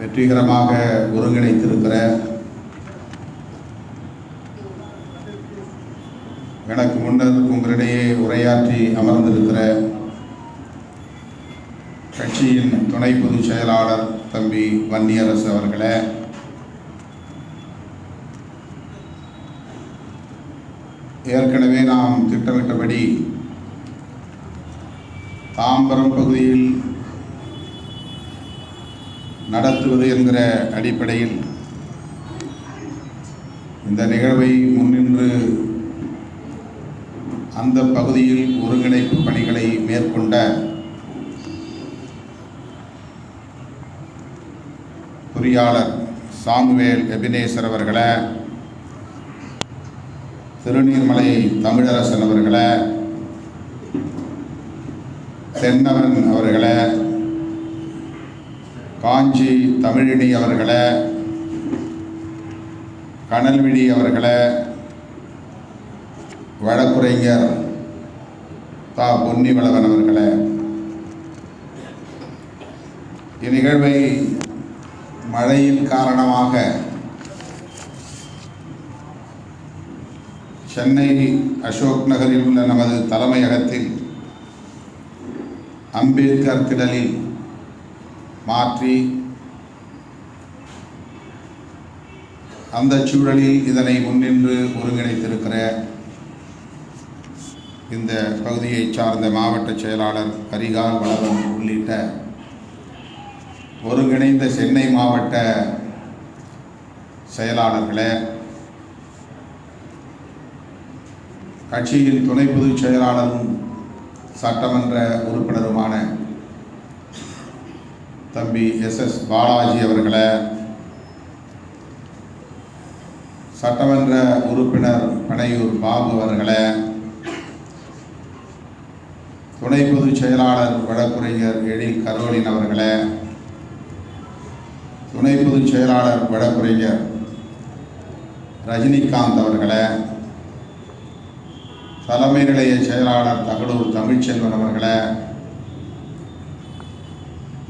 வெற்றிகரமாக ஒருங்கிணைத்திருக்கிற எனக்கு முன்னர் உங்களிடையே உரையாற்றி அமர்ந்திருக்கிற கட்சியின் துணை பொதுச் செயலாளர் தம்பி வன்னியரசு அவர்களே, ஏற்கனவே நாம் திட்டமிட்டபடி தாம்பரம் பகுதியில் நடத்துவது என்கிற அடிப்படையில் இந்த நிகழ்வை முன்னின்று அந்த பகுதியில் ஒருங்கிணைப்பு பணிகளை மேற்கொண்ட பொறியாளர் சாமுவேல் எபினேசர் அவர்களே, திருநீர்மலை தமிழரசன் அவர்களே, தென்னவன் அவர்களே, காஞ்சி தமிழினி அவர்களே, கனல்விழி அவர்களே, வழக்குரைஞர் தா பொன்னிவளவன் அவர்களே, இந்நிகழ்வை மழையின் காரணமாக சென்னை அசோக் நகரில் உள்ள நமது தலைமையகத்தில் அம்பேத்கர் திடலில் மாற்றி அந்த சூழலில் இதனை முன்னின்று ஒருங்கிணைத்திருக்கிற இந்த பகுதியை சார்ந்த மாவட்ட செயலாளர் கரிகால் வளவன் உள்ளிட்ட ஒருங்கிணைந்த சென்னை மாவட்ட செயலாளர்களே, கட்சியின் துணை பொதுச் செயலாளரும் சட்டமன்ற உறுப்பினருமான தம்பி எஸ் பாலாஜி அவர்களே, சட்டமன்ற உறுப்பினர் பனையூர் பாபு அவர்களே, துணை பொதுச் செயலாளர் வழக்குரைஞர் எழில் கரோலின் அவர்களே, துணை பொதுச் செயலாளர் வழக்குரைஞர் ரஜினிகாந்த் அவர்களே, தலைமை நிலைய செயலாளர் தகடூர் தமிழ்ச்செல்வன் அவர்களே,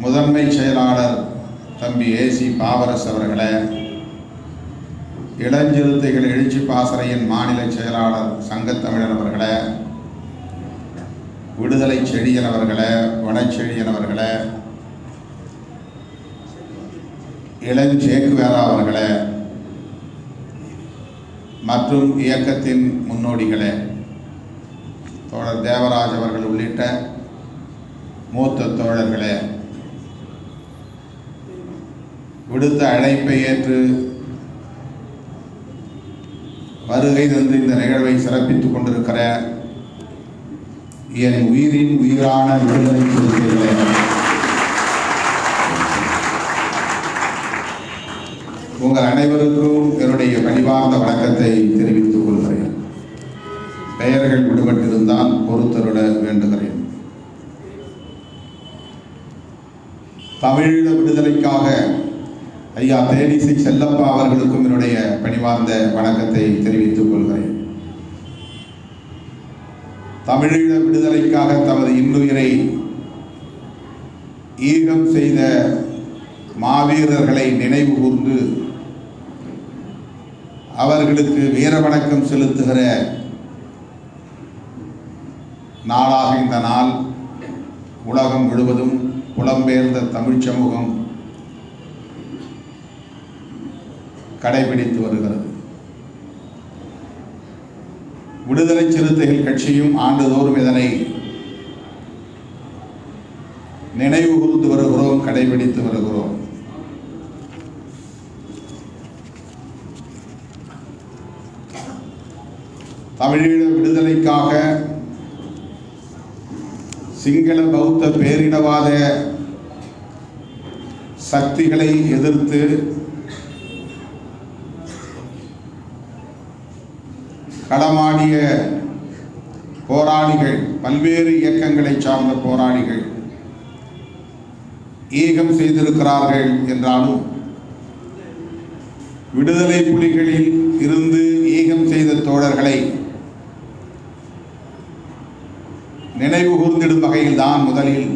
முதன்மை செயலாளர் தம்பி ஏசி பாவரஸ் அவர்களே, இளஞ்சிறுத்தைகள் எழுச்சி பாசறையின் மாநில செயலாளர் சங்கத்தமிழன் அவர்களே, விடுதலை செழியன் அவர்களே, வனச்செழியன் அவர்களே, இளஞ்சேக்குவேரா அவர்களே மற்றும் இயக்கத்தின் முன்னோடிகளே, தோழர் தேவராஜ் அவர்கள் உள்ளிட்ட மூத்த தோழர்களே, விடுத்த அழைப்பை ஏற்று வருகை தந்து இந்த நிகழ்வை சிறப்பித்துக் கொண்டிருக்கிற என் உயிரின் உயிரான விடுதலை சிறுத்தைகளே, உங்கள் அனைவருக்கும் என்னுடைய பணிவார்ந்த வணக்கத்தை தெரிவித்துக் கொள்கிறேன். பெயர்கள் விடுபட்டிருந்தால் பொறுத்தருட வேண்டுகிறேன். தமிழீழ விடுதலைக்காக ஐயா தேனிசை செல்லப்பா அவர்களுக்கும் என்னுடைய பணிவார்ந்த வணக்கத்தை தெரிவித்துக் கொள்கிறேன். தமிழீழ விடுதலைக்காக தமது இன்னுயிரை ஈகம் செய்த மாவீரர்களை நினைவு கூர்ந்து அவர்களுக்கு வீர வணக்கம் செலுத்துகிற நாளாக இந்த நாள் உலகம் முழுவதும் புலம்பெயர்ந்த தமிழ் சமூகம் கடைபிடித்து வருகிறது. விடுதலை சிறுத்தைகள் கட்சியும் ஆண்டுதோறும் இதனை நினைவு கூர்ந்து வருகிறோம், கடைபிடித்து வருகிறோம். தமிழீழ விடுதலைக்காக சிங்கள பௌத்த பேரினவாத சக்திகளை எதிர்த்து களமாடிய போராளிகள், பல்வேறு இயக்கங்களை சார்ந்த போராளிகள் ஈகம் செய்திருக்கிறார்கள் என்றாலும் விடுதலை புலிகளில் இருந்து ஈகம் செய்த தோழர்களை நினைவு கூர்ந்திடும் வகையில் தான் முதலில்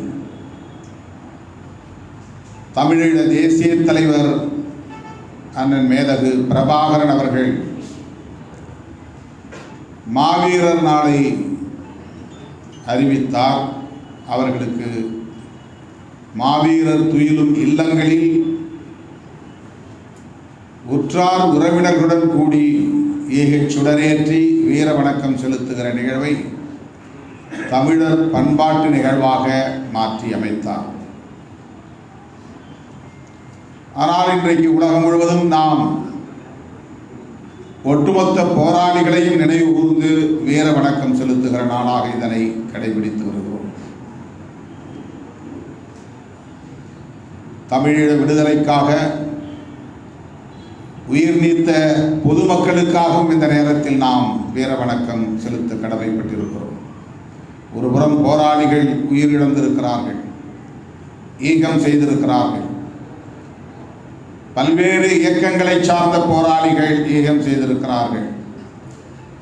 தமிழீழ தேசிய தலைவர் அண்ணன் மேதகு பிரபாகரன் அவர்கள் மாவீரர் நாளை அறிவித்தார். அவர்களுக்கு மாவீரர் துயிலும் இல்லங்களில் உற்றார் உறவினர்களுடன் கூடி ஈகைச் சுடரேற்றி வீர வணக்கம் செலுத்துகிற நிகழ்வை தமிழர் பண்பாட்டு நிகழ்வாக மாற்றி அமைத்தார். ஆனால் இன்றைக்கு உலகம் முழுவதும் நாம் ஒட்டுமொத்த போராளிகளையும் நினைவு கூர்ந்து வீர வணக்கம் செலுத்துகிற நாளாக இதனை கடைபிடித்து வருகிறோம். தமிழீழ விடுதலைக்காக உயிர் நீத்த பொதுமக்களுக்காகவும் இந்த நேரத்தில் நாம் வீர வணக்கம் செலுத்த கடமைப்பட்டிருக்கிறோம். ஒருபுறம் போராளிகள் உயிரிழந்திருக்கிறார்கள், ஈகம் செய்திருக்கிறார்கள். பல்வேறு இயக்கங்களை சார்ந்த போராளிகள் ஈகம் செய்திருக்கிறார்கள்.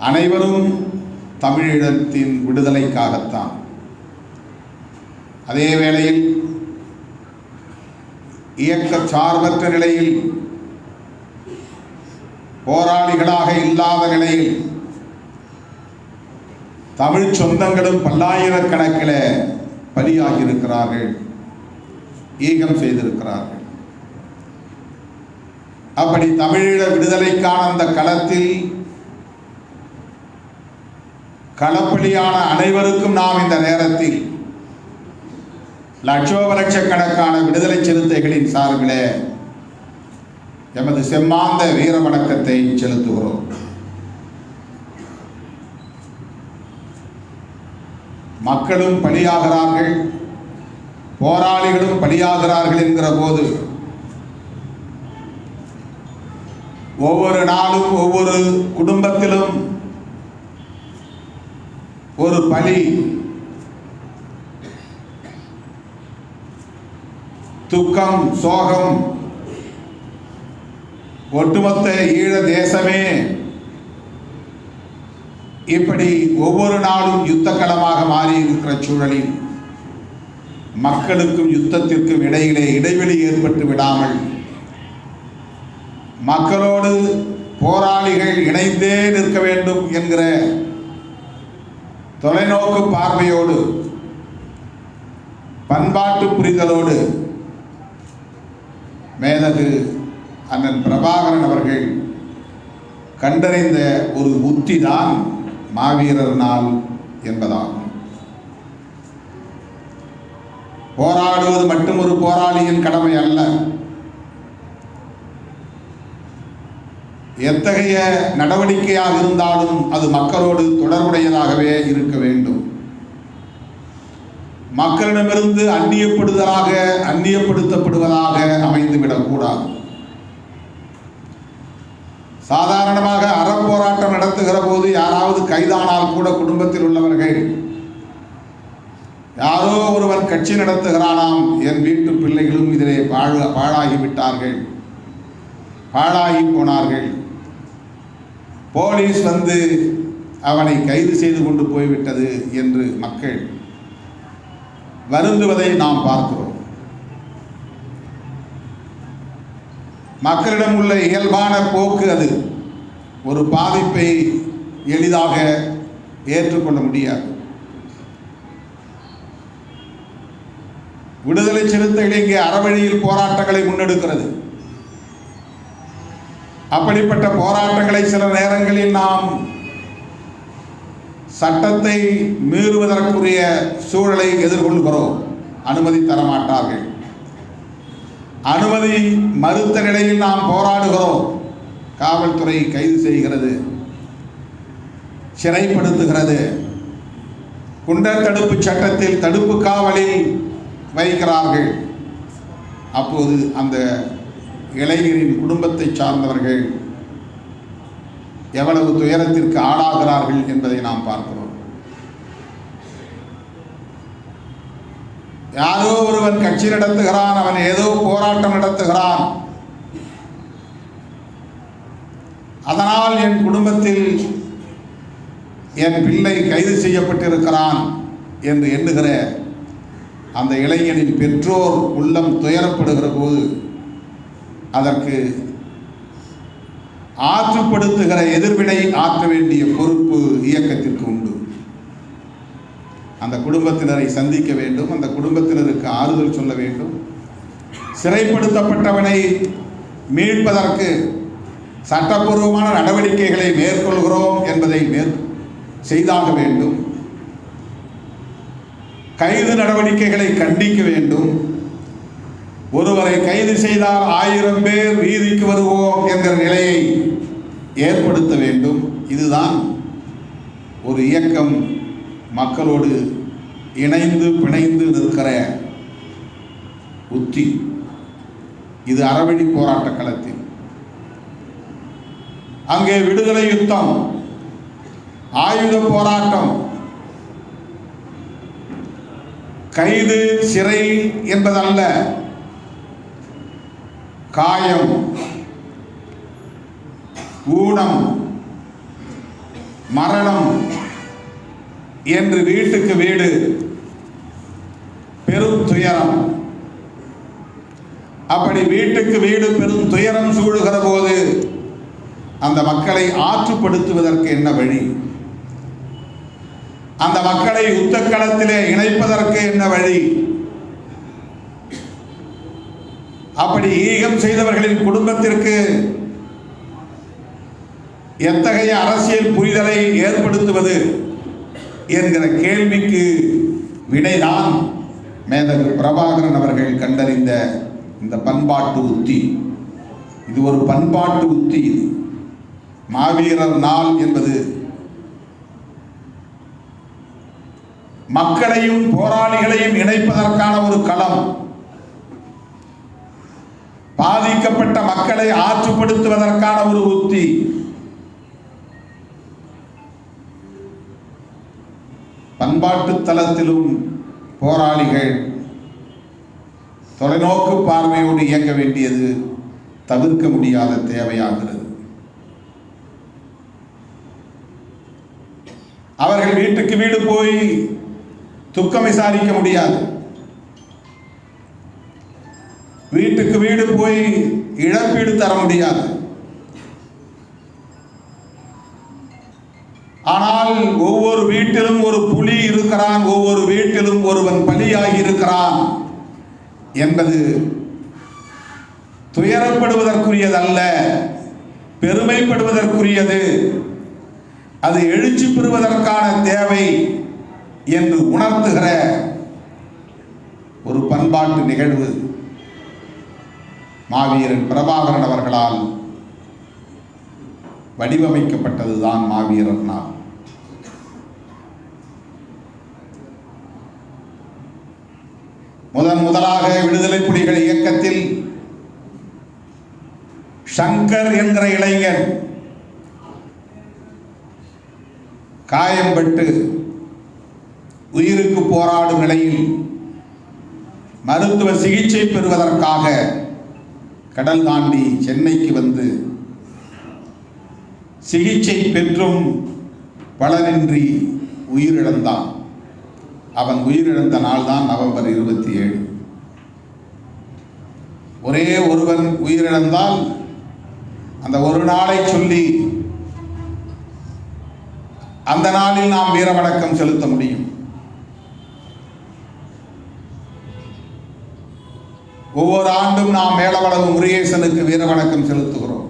அனைவரும் தமிழீழத்தின் விடுதலைக்காகத்தான். அதே வேளையில் இயக்க சார்பற்ற நிலையில் போராளிகளாக இல்லாத நிலையில் தமிழ் சொந்தங்களும் பல்லாயிரக்கணக்கில் பலியாகி இருக்கிறார்கள், ஈகம் செய்திருக்கிறார்கள். அப்படி தமிழீழ விடுதலைக்கான அந்த களத்தில் களப்பலியான அனைவருக்கும் நாம் இந்த நேரத்தில் லட்சோப லட்சக்கணக்கான விடுதலை சிறுத்தைகளின் சார்பில் எமது செம்மாந்த வீர வணக்கத்தை செலுத்துகிறோம். மக்களும் பலியாகிறார்கள், போராளிகளும் பலியாகிறார்கள் என்கிற போது ஒவ்வொரு நாளும் ஒவ்வொரு குடும்பத்திலும் ஒரு பலி, துக்கம், சோகம், ஒட்டுமொத்த ஈழ தேசமே இப்படி ஒவ்வொரு நாளும் யுத்த களமாக மாறி இருக்கிற சூழலில் மக்களுக்கும் யுத்தத்திற்கும் இடையிலே இடைவெளி ஏற்பட்டு விடாமல் மக்களோடு போராளிகள் இணைந்தே நிற்க வேண்டும் என்கிற தொலைநோக்கு பார்வையோடு, பண்பாட்டு புரிதலோடு மேதகு அண்ணன் பிரபாகரன் அவர்கள் கண்டறிந்த ஒரு உத்தி தான் மாவீரர் நாள் என்பதாகும். போராடுவது மட்டும் ஒரு போராளியின் கடமை அல்ல. எத்தகைய நடவடிக்கையாக இருந்தாலும் அது மக்களோடு தொடர்புடையதாகவே இருக்க வேண்டும். மக்களிடமிருந்து அந்நியப்படுத்தப்படுவதாக அமைந்துவிடக்கூடாது. சாதாரணமாக அறப்போராட்டம் நடத்துகிற போது யாராவது கைதானால் கூட குடும்பத்தில் உள்ளவர்கள் யாரோ ஒருவன் கட்சி நடத்துகிறானாம், என் வீட்டு பிள்ளைகளும் இதிலே பாழாகிவிட்டார்கள், பாழாகி போனார்கள், போலீஸ் வந்து அவனை கைது செய்து கொண்டு போய்விட்டது என்று மக்கள் வருந்துவதை நாம் பார்க்கிறோம். மக்களிடம் உள்ள இயல்பான போக்கு அது. ஒரு பாதிப்பை எளிதாக ஏற்றுக்கொள்ள முடியாது. விடுதலை சிறுத்தைகள் இங்கே அறவழியில் போராட்டங்களை முன்னெடுக்கிறது. அப்படிப்பட்ட போராட்டங்களை சில நேரங்களில் நாம் சட்டத்தை மீறுவதற்குரிய சூழலை எதிர்கொள்கிறோம். அனுமதி தரமாட்டார்கள். அனுமதி மறுத்த நிலையில் நாம் போராடுகிறோம். காவல்துறை கைது செய்கிறது, சிறைப்படுத்துகிறது, குண்டர் தடுப்பு சட்டத்தில் தடுப்பு காவலில் வைக்கிறார்கள். அப்போது அந்த இளைஞரின் குடும்பத்தை சார்ந்தவர்கள் எவ்வளவு துயரத்திற்கு ஆளாகிறார்கள் என்பதை நாம் பார்க்கிறோம். யாரோ ஒருவன் கட்சி நடத்துகிறான், அவன் ஏதோ போராட்டம் நடத்துகிறான், அதனால் என் குடும்பத்தில் என் பிள்ளை கைது செய்யப்பட்டிருக்கிறான் என்று எண்ணுகிற அந்த இளைஞனின் பெற்றோர் உள்ளம் துயரப்படுகிற போது அதற்கு ஆற்றுப்படுத்துகிற எதிர்வினை ஆற்ற வேண்டிய பொறுப்பு இயக்கத்திற்கு உண்டு. அந்த குடும்பத்தினரை சந்திக்க வேண்டும், அந்த குடும்பத்தினருக்கு ஆறுதல் சொல்ல வேண்டும். சிறைப்படுத்தப்பட்டவனை மீட்பதற்கு சட்டப்பூர்வமான நடவடிக்கைகளை மேற்கொள்கிறோம் என்பதை செய்தாக வேண்டும். கைது நடவடிக்கைகளை கண்டிக்க வேண்டும். ஒருவரை கைது செய்தால் 1000 பேர் வீதிக்கு வருவோம் என்கிற நிலையை ஏற்படுத்த வேண்டும். இதுதான் ஒரு இயக்கம் மக்களோடு இணைந்து பிணைந்து நிற்கிற உத்தி. இது அறவழி போராட்ட களத்தில். அங்கே விடுதலை யுத்தம், ஆயுத போராட்டம், கைது சிறை என்பதல்ல, காயம், ஊனம், மரணம் என்று வீட்டுக்கு வீடு பெரும் துயரம். அப்படி வீட்டுக்கு வீடு பெரும் துயரம் சூழுகிற போது அந்த மக்களை ஆற்றுப்படுத்துவதற்கு என்ன வழி? அந்த மக்களை யுத்தக்களத்திலே இணைப்பதற்கு என்ன வழி? அப்படி ஈகம் செய்தவர்களின் குடும்பத்திற்கு எத்தகைய அரசியல் புரிதலை ஏற்படுத்துவது என்கிற கேள்விக்கு விடைதான் மேதகு பிரபாகரன் அவர்கள் கண்டறிந்த இந்த பண்பாட்டு உத்தி. இது ஒரு பண்பாட்டு உத்தி. இது மாவீரர் நாள் என்பது மக்களையும் போராளிகளையும் இணைப்பதற்கான ஒரு களம். பாதிக்கப்பட்ட மக்களை ஆற்றுப்படுத்துவதற்கான ஒரு உத்தி. பண்பாட்டு தளத்திலும் போராளிகள் தொலைநோக்கு பார்வையோடு இயங்க வேண்டியது தவிர்க்க முடியாத தேவையாகிறது. அவர்கள் வீட்டுக்கு வீடு போய் துக்கம் விசாரிக்க முடியாது. வீட்டுக்கு வீடு போய் இழப்பீடு தர முடியாது. ஆனால் ஒவ்வொரு வீட்டிலும் ஒரு புலி இருக்கிறான், ஒவ்வொரு வீட்டிலும் ஒருவன் பலியாகி இருக்கிறான் என்பது துயரப்படுவதற்குரியதல்ல, பெருமைப்படுவதற்குரியது. அது எழுச்சி பெறுவதற்கான தேவை என்று உணர்த்துகிற ஒரு பண்பாட்டு நிகழ்வு மாவீரன் பிரபாகரன் அவர்களால் வடிவமைக்கப்பட்டதுதான் மாவீரர் நாள். முதலாக விடுதலை புலிகள் இயக்கத்தில் சங்கர் என்கிற இளைஞர் காயம்பட்டு உயிருக்கு போராடும் நிலையில் மருத்துவ சிகிச்சை பெறுவதற்காக கடல் தாண்டி சென்னைக்கு வந்து சிகிச்சை பெற்றும் பலனின்றி உயிரிழந்தான். அவன் உயிரிழந்த நாள் தான் நவம்பர் 27. ஒரே ஒருவன் உயிரிழந்தால் அந்த ஒரு நாளை சொல்லி அந்த நாளில் நாம் வீரவணக்கம் செலுத்த முடியும். ஒவ்வொரு ஆண்டும் நாம் மேலவளவு முருகேசனுக்கு வீரவணக்கம் செலுத்துகிறோம்.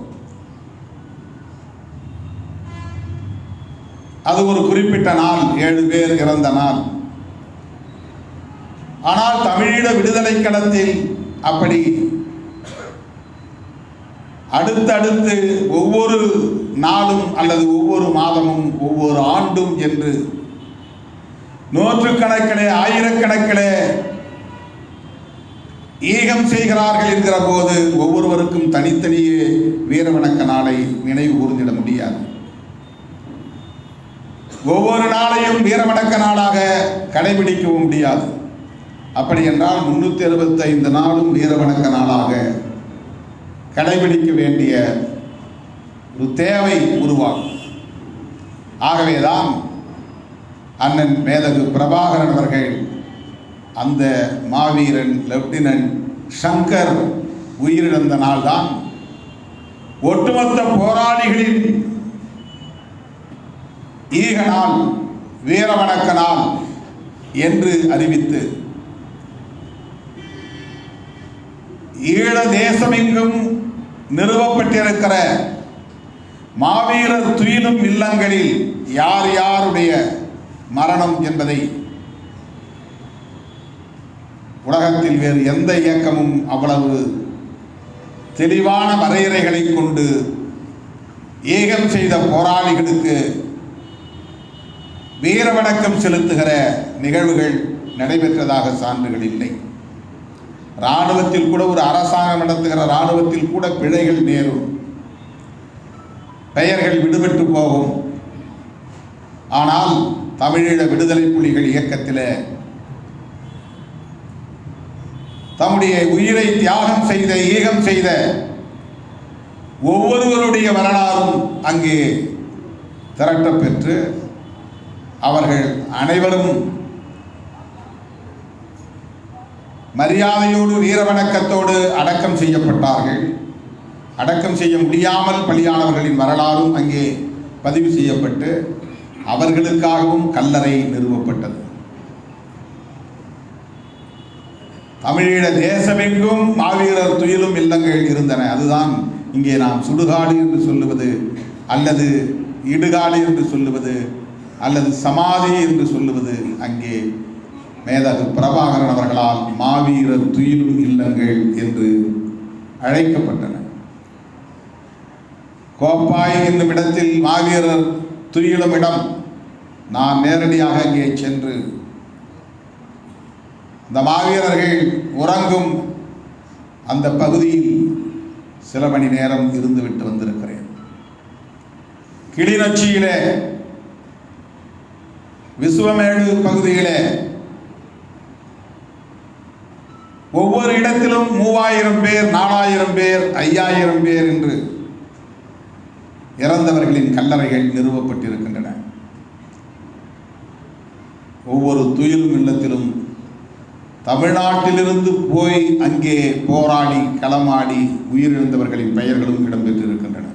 அது ஒரு குறிப்பிட்ட நாள், 7 பேர் இறந்த நாள். ஆனால் தமிழீழ விடுதலை களத்தில் அப்படி அடுத்தடுத்து ஒவ்வொரு நாளும் அல்லது ஒவ்வொரு மாதமும் ஒவ்வொரு ஆண்டும் என்று நூற்றுக்கணக்கிலே ஆயிரக்கணக்கிலே ஈகம் செய்கிறார்கள் என்கிற போது ஒவ்வொருவருக்கும் தனித்தனியே வீரவணக்க நாளை நினைவு கூர்ந்திட முடியாது. ஒவ்வொரு நாளையும் வீரவணக்க நாளாக கடைபிடிக்கவும் முடியாது. அப்படி என்றால் 365 நாளும் வீரவணக்க நாளாக கடைபிடிக்க வேண்டிய ஒரு தேவை உருவாகும். ஆகவேதான் அண்ணன் மேதகு பிரபாகரன் அவர்கள் அந்த மாவீரன் லெப்டினன்ட் ஷங்கர் உயிரிழந்த நாள்தான் ஒட்டுமொத்த போராளிகளின் ஈக நாள், வீர வணக்க நாள் என்று அறிவித்து ஈழ தேசமெங்கும் நிறுவப்பட்டிருக்கிற மாவீரர் துயிலும் இல்லங்களில் யார் யாருடைய மரணம் என்பதை உலகத்தில் வேறு எந்த இயக்கமும் அவ்வளவு தெளிவான வரையறைகளை கொண்டு ஏகம் செய்த போராளிகளுக்கு வீர வணக்கம் செலுத்துகிற நிகழ்வுகள் நடைபெற்றதாக சான்றுகள் இல்லை. இராணுவத்தில் கூட, ஒரு அரசாங்கம் நடத்துகிற இராணுவத்தில் கூட பிழைகள் நேரும், பெயர்கள் விடுபட்டு போகும். ஆனால் தமிழீழ விடுதலை புலிகள் இயக்கத்தில் தம்முடைய உயிரை தியாகம் செய்த, ஈகம் செய்த ஒவ்வொருவருடைய வரலாறும் அங்கே திரட்டப்பெற்று அவர்கள் அனைவரும் மரியாதையோடு வீர வணக்கத்தோடு அடக்கம் செய்யப்பட்டார்கள். அடக்கம் செய்ய முடியாமல் பலியானவர்களின் வரலாறும் அங்கே பதிவு செய்யப்பட்டு அவர்களுக்காகவும் கல்லறை நிறுவப்பட்டது. தமிழீழ தேசமெங்கும் மாவீரர் துயிலும் இல்லங்கள் இருந்தன. அதுதான் இங்கே நாம் சுடுகாடு என்று சொல்லுவது, அல்லது இடுகாடு என்று சொல்லுவது, அல்லது சமாதி என்று சொல்லுவது அங்கே மேதகு பிரபாகரன் அவர்களால் மாவீரர் துயிலும் இல்லங்கள் என்று அழைக்கப்பட்டன. கோப்பாய் என்னும் இடத்தில் மாவீரர் துயிலும் இடம். நான் நேரடியாக அங்கே சென்று அந்த மாவீரர்கள் உறங்கும் அந்த பகுதியில் சில மணி நேரம் இருந்துவிட்டு வந்திருக்கிறேன். கிளிநொச்சியிலே விசுவமேடு பகுதியிலே ஒவ்வொரு இடத்திலும் 3000 பேர், 4000 பேர், 5000 பேர் என்று இறந்தவர்களின் கல்லறைகள் நிறுவப்பட்டிருக்கின்றன. ஒவ்வொரு துயிலும் இல்லத்திலும் தமிழ்நாட்டிலிருந்து போய் அங்கே போராடி களமாடி உயிரிழந்தவர்களின் பெயர்களும் இடம்பெற்றிருக்கின்றன.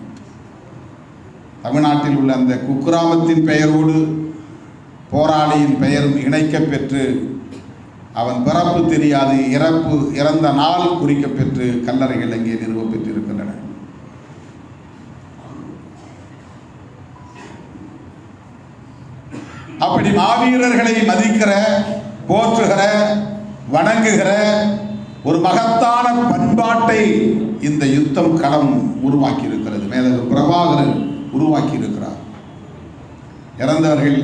தமிழ்நாட்டில் உள்ள அந்த குக்கிராமத்தின் பெயரோடு போராளியின் பெயரும் இணைக்கப் பெற்று அவன் பிறப்பு தெரியாது, இறந்த நாள் குறிக்கப்பெற்று கல்லறைகள் அங்கே நிறுவப்பெற்றிருக்கின்றன. அப்படி மாவீரர்களை மதிக்கிற, போற்றுகிற, வணங்குகிற ஒரு மகத்தான பண்பாட்டை இந்த யுத்தம் களம் உருவாக்கி இருக்கிறது. மேதகு பிரபாகரன் உருவாக்கி இருக்கிறார். இறந்தவர்கள்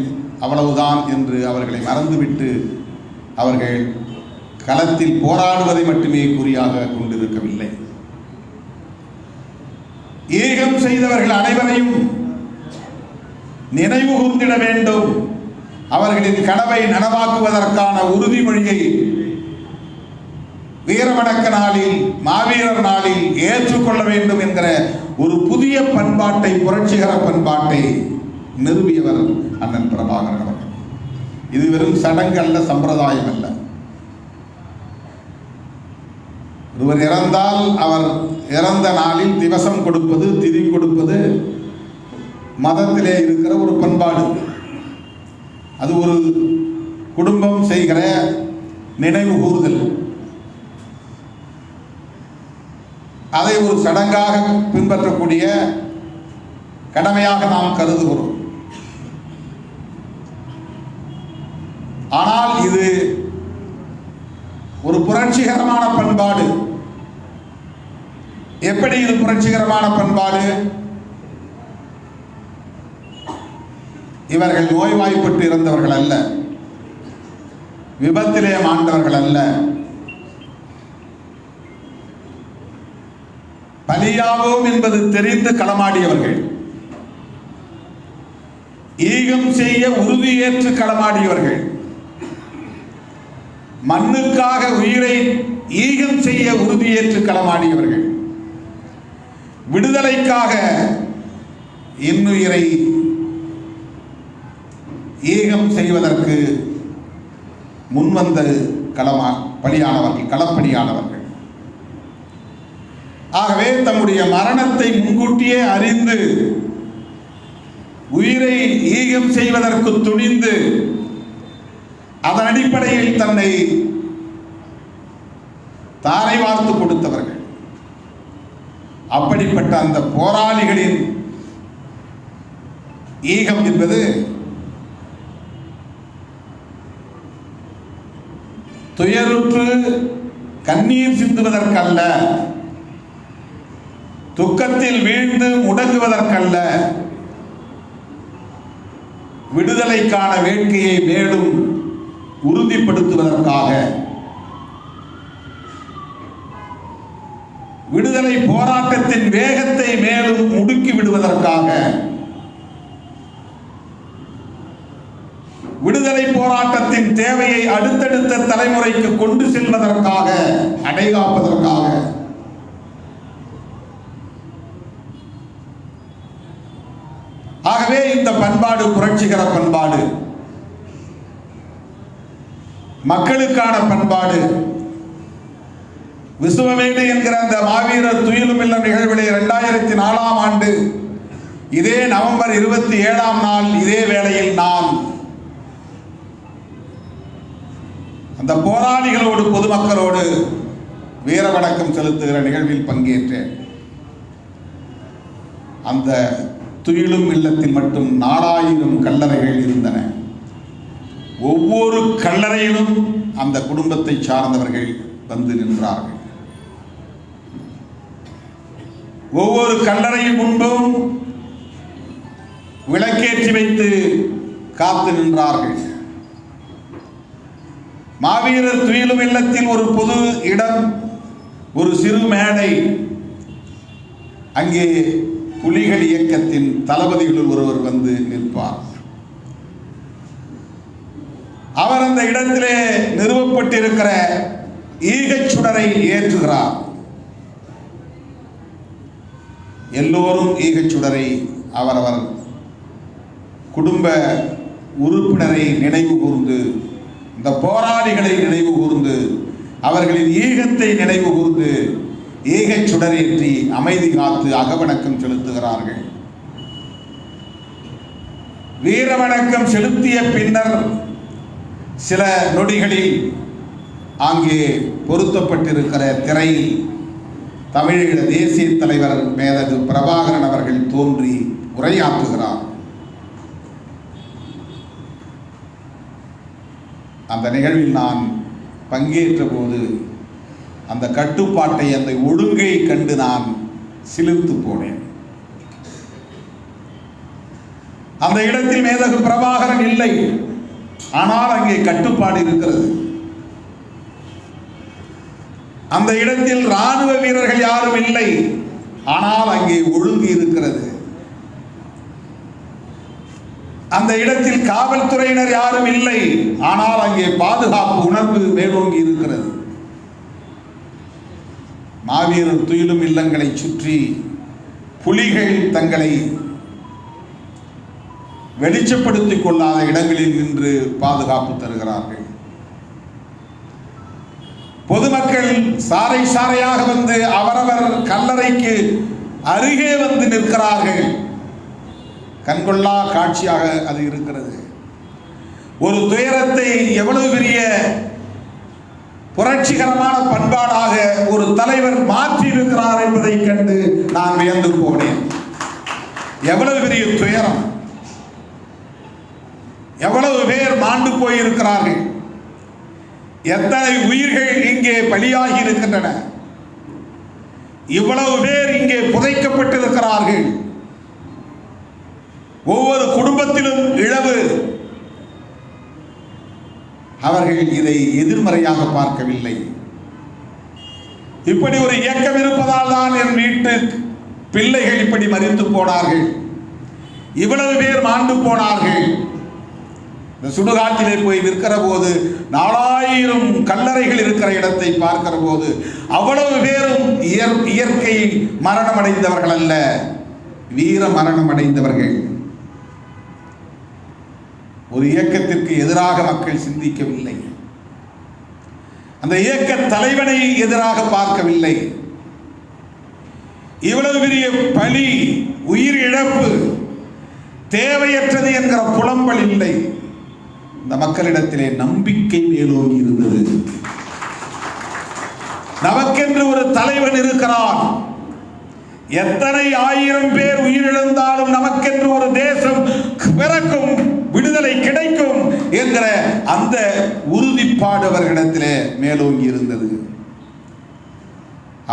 அவ்வளவுதான் என்று அவர்களை மறந்துவிட்டு அவர்கள் களத்தில் போராடுவதை மட்டுமே குறியாக கொண்டிருக்கவில்லை. ஈகம் செய்தவர்கள் அனைவரையும் நினைவு கூர்ந்திட வேண்டும். அவர்களின் கனவை நனவாக்குவதற்கான உறுதிமொழியை வீரவணக்க நாளில், மாவீரர் நாளில் ஏற்றுக்கொள்ள வேண்டும் என்கிற ஒரு புதிய பண்பாட்டை, புரட்சிகர பண்பாட்டை நிறுவியவர் அண்ணன் பிரபாகரன் அவர்கள். இது வெறும் சடங்கு அல்ல, சம்பிரதாயம் அல்ல. ஒருவர் இறந்தால் அவர் இறந்த நாளில் திவசம் கொடுப்பது, திதி கொடுப்பது மதத்திலே இருக்கிற ஒரு பண்பாடு. அது ஒரு குடும்பம் செய்கிற நினைவு கூறுதல். அதை ஒரு சடங்காக பின்பற்றக்கூடிய கடமையாக நாம் கருதுகிறோம். ஆனால் இது ஒரு புரட்சிகரமான பண்பாடு. எப்படி இது புரட்சிகரமான பண்பாடு? இவர்கள் நோய்வாய்ப்பட்டு இறந்தவர்கள் அல்ல, விபத்திலே மாண்டவர்கள் அல்ல, பலியாவோம் என்பது தெரிந்து களமாடியவர்கள், ஈகம் செய்ய உறுதியேற்று களமாடியவர்கள், மண்ணுக்காக உயிரை ஈகம் செய்ய உறுதியேற்று களமாடியவர்கள், விடுதலைக்காக இன்னுயிரை ஈகம் செய்வதற்கு முன்வந்து களப்பணியானவர்கள். ஆகவே தம்முடைய மரணத்தை முன்கூட்டியே அறிந்து உயிரை ஈகம் செய்வதற்கு துணிந்து அதன் அடிப்படையில் தன்னை தாரை வார்த்து கொடுத்தவர்கள். அப்படிப்பட்ட அந்த போராளிகளின் ஈகம் என்பது துயருற்று கண்ணீர் சிந்துவதற்கல்ல, துக்கத்தில் வீழ்ந்து முடங்குவதற்கல்ல, விடுதலைக்கான வேட்கையை மேலும் உறுதிப்படுத்துவதற்காக, விடுதலை போராட்டத்தின் வேகத்தை மேலும் முடுக்கி விடுவதற்காக, விடுதலை போராட்டத்தின் தேவையை அடுத்தடுத்த தலைமுறைக்கு கொண்டு செல்வதற்காக, அடைகாப்பதற்காக ஆகவே இந்த பண்பாடு புரட்சிகர பண்பாடு, மக்களுக்கான பண்பாடு. விசுவமேடு என்கிற அந்த மாவீரர் துயிலும் இல்லம் நிகழ்விலே 2004ஆம் ஆண்டு இதே நவம்பர் 27ஆம் நாள் இதே வேளையில் நான் அந்த போராளிகளோடு பொதுமக்களோடு வீர வணக்கம் செலுத்துகிற நிகழ்வில் பங்கேற்றேன். அந்த துயிலும் இல்லத்தில் மட்டும் 4000 கல்லறைகள் இருந்தன. ஒவ்வொரு கல்லறையிலும் அந்த குடும்பத்தை சார்ந்தவர்கள் வந்து நின்றார்கள். ஒவ்வொரு கல்லறையின் முன்பும் விளக்கேற்றி வைத்து காத்து நின்றார்கள். மாவீரர் துயிலும் இல்லத்தில் ஒரு பொது இடம், ஒரு சிறு மேடை. அங்கே புலிகள் இயக்கத்தின் தளபதிகளில் ஒருவர் வந்து நிற்பார். அவர் அந்த இடத்திலே நிறுவப்பட்டிருக்கிற ஈகச் சுடரை ஏற்றுகிறார். எல்லோரும் ஈகச் சுடரை அவரவர் குடும்ப உறுப்பினரை நினைவு கூர்ந்து, இந்த போராளிகளை நினைவு கூர்ந்து, அவர்களின் ஈகத்தை நினைவு கூர்ந்து ஈகச் சுடரேற்றி அமைதி காத்து அகவணக்கம் செலுத்துகிறார்கள். வீர வணக்கம் செலுத்திய பின்னர் சில நொடிகளில் அங்கே பொருத்தப்பட்டிருக்கிற திரையில் தமிழீழ தேசிய தலைவர் மேதகு பிரபாகரன் அவர்கள் தோன்றி உரையாற்றுகிறார். அந்த நிகழ்வில் நான் பங்கேற்ற போது அந்த கட்டுப்பாட்டை, அந்த ஒழுங்கை கண்டு நான் சிலிர்த்து போனேன். அந்த இடத்தில் மேதகு பிரபாகரன் இல்லை, ஆனால் அங்கே கட்டுப்பாடு இருக்கிறது. அந்த இடத்தில் ராணுவ வீரர்கள் யாரும் இல்லை, ஆனால் அங்கே ஒழுங்கு இருக்கிறது. அந்த இடத்தில் காவல்துறையினர் யாரும் இல்லை, ஆனால் அங்கே பாதுகாப்பு உணர்வு மேலோங்கி இருக்கிறது. மாவீரர் துயிலும் இல்லங்களை சுற்றி புலிகள் தங்களை வெளிச்சப்படுத்திக் கொள்ளாத இடங்களில் நின்று பாதுகாப்பு தருகிறார்கள். பொதுமக்கள் சாறை சாறையாக வந்து அவரவர் கல்லறைக்கு அருகே வந்து நிற்கிறார்கள். கண்கொள்ளா காட்சியாக அது இருக்கிறது. ஒரு துயரத்தை எவ்வளவு பெரிய புரட்சிகரமான பண்பாடாக ஒரு தலைவர் மாற்றி இருக்கிறார் என்பதை கண்டு நான் வியந்து போனேன். எவ்வளவு பெரிய துயரம், எவ்வளவு பேர் மாண்டு போயிருக்கிறார்கள், எத்தனை உயிர்கள் இங்கே பலியாகி இருக்கின்றன, இவ்வளவு பேர் இங்கே புதைக்கப்பட்டிருக்கிறார்கள். ஒவ்வொரு குடும்பத்திலும் இழவு. அவர்கள் இதை எதிர்மறையாக பார்க்கவில்லை. இப்படி ஒரு இயக்கம் இருப்பதால் தான் என் வீட்டு பிள்ளைகள் இப்படி மரித்து போனார்கள், இவ்வளவு பேர் மாண்டு போனார்கள். இந்த சுடுகாட்டிலே போய் நிற்கிற போது 4000 கல்லறைகள் இருக்கிற இடத்தை பார்க்கிற போது அவ்வளவு பேரும் இயற்கை மரணம் அடைந்தவர்கள் அல்ல, வீர மரணம் அடைந்தவர்கள். ஒரு இயக்கத்திற்கு எதிராக மக்கள் சிந்திக்கவில்லை. அந்த இயக்க தலைவனை எதிராக பார்க்கவில்லை. இவ்வளவு பெரிய பலி, உயிர் இழப்பு தேவையற்றது என்கிற புலம்பல் இல்லை. இந்த மக்களிடத்திலே நம்பிக்கை மேலோங்கி இருந்தது. நமக்கென்று ஒரு தலைவன் இருக்கிறான். எத்தனை ஆயிரம் பேர் உயிரிழந்தாலும் நமக்கென்று ஒரு தேசம் பிறக்கும், விடுதலை கிடைக்கும் என்கிற அந்த உறுதிப்பாடு அவர்களிடத்திலே மேலோங்கி இருந்தது.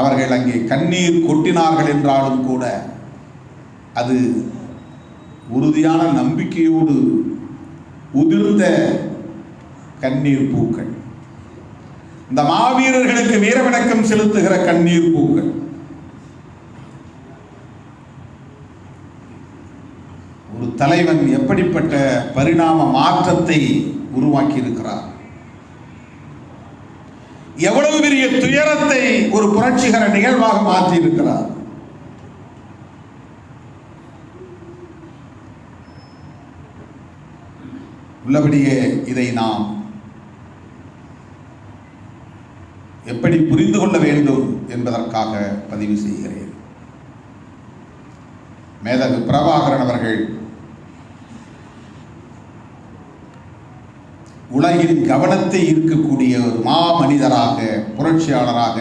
அவர்கள் அங்கே கண்ணீர் கொட்டினார்கள் என்றாலும் கூட அது உறுதியான நம்பிக்கையோடு உதிர்ந்த கண்ணீர் பூக்கள். இந்த மாவீரர்களுக்கு வீரவணக்கம் செலுத்துகிற கண்ணீர் பூக்கள். ஒரு தலைவன் எப்படிப்பட்ட பரிணாம மாற்றத்தை உருவாக்கி இருக்கிறார், எவ்வளவு பெரிய துயரத்தை ஒரு புரட்சிகர நிகழ்வாக மாற்றி இருக்கிறார். உள்ளபடியே இதை நாம் எப்படி புரிந்து கொள்ள வேண்டும் என்பதற்காக பதிவு செய்கிறேன். மேதகு பிரபாகரன் அவர்கள் உலகின் கவனத்தை ஈர்க்கக்கூடிய ஒரு மாமனிதராக, புரட்சியாளராக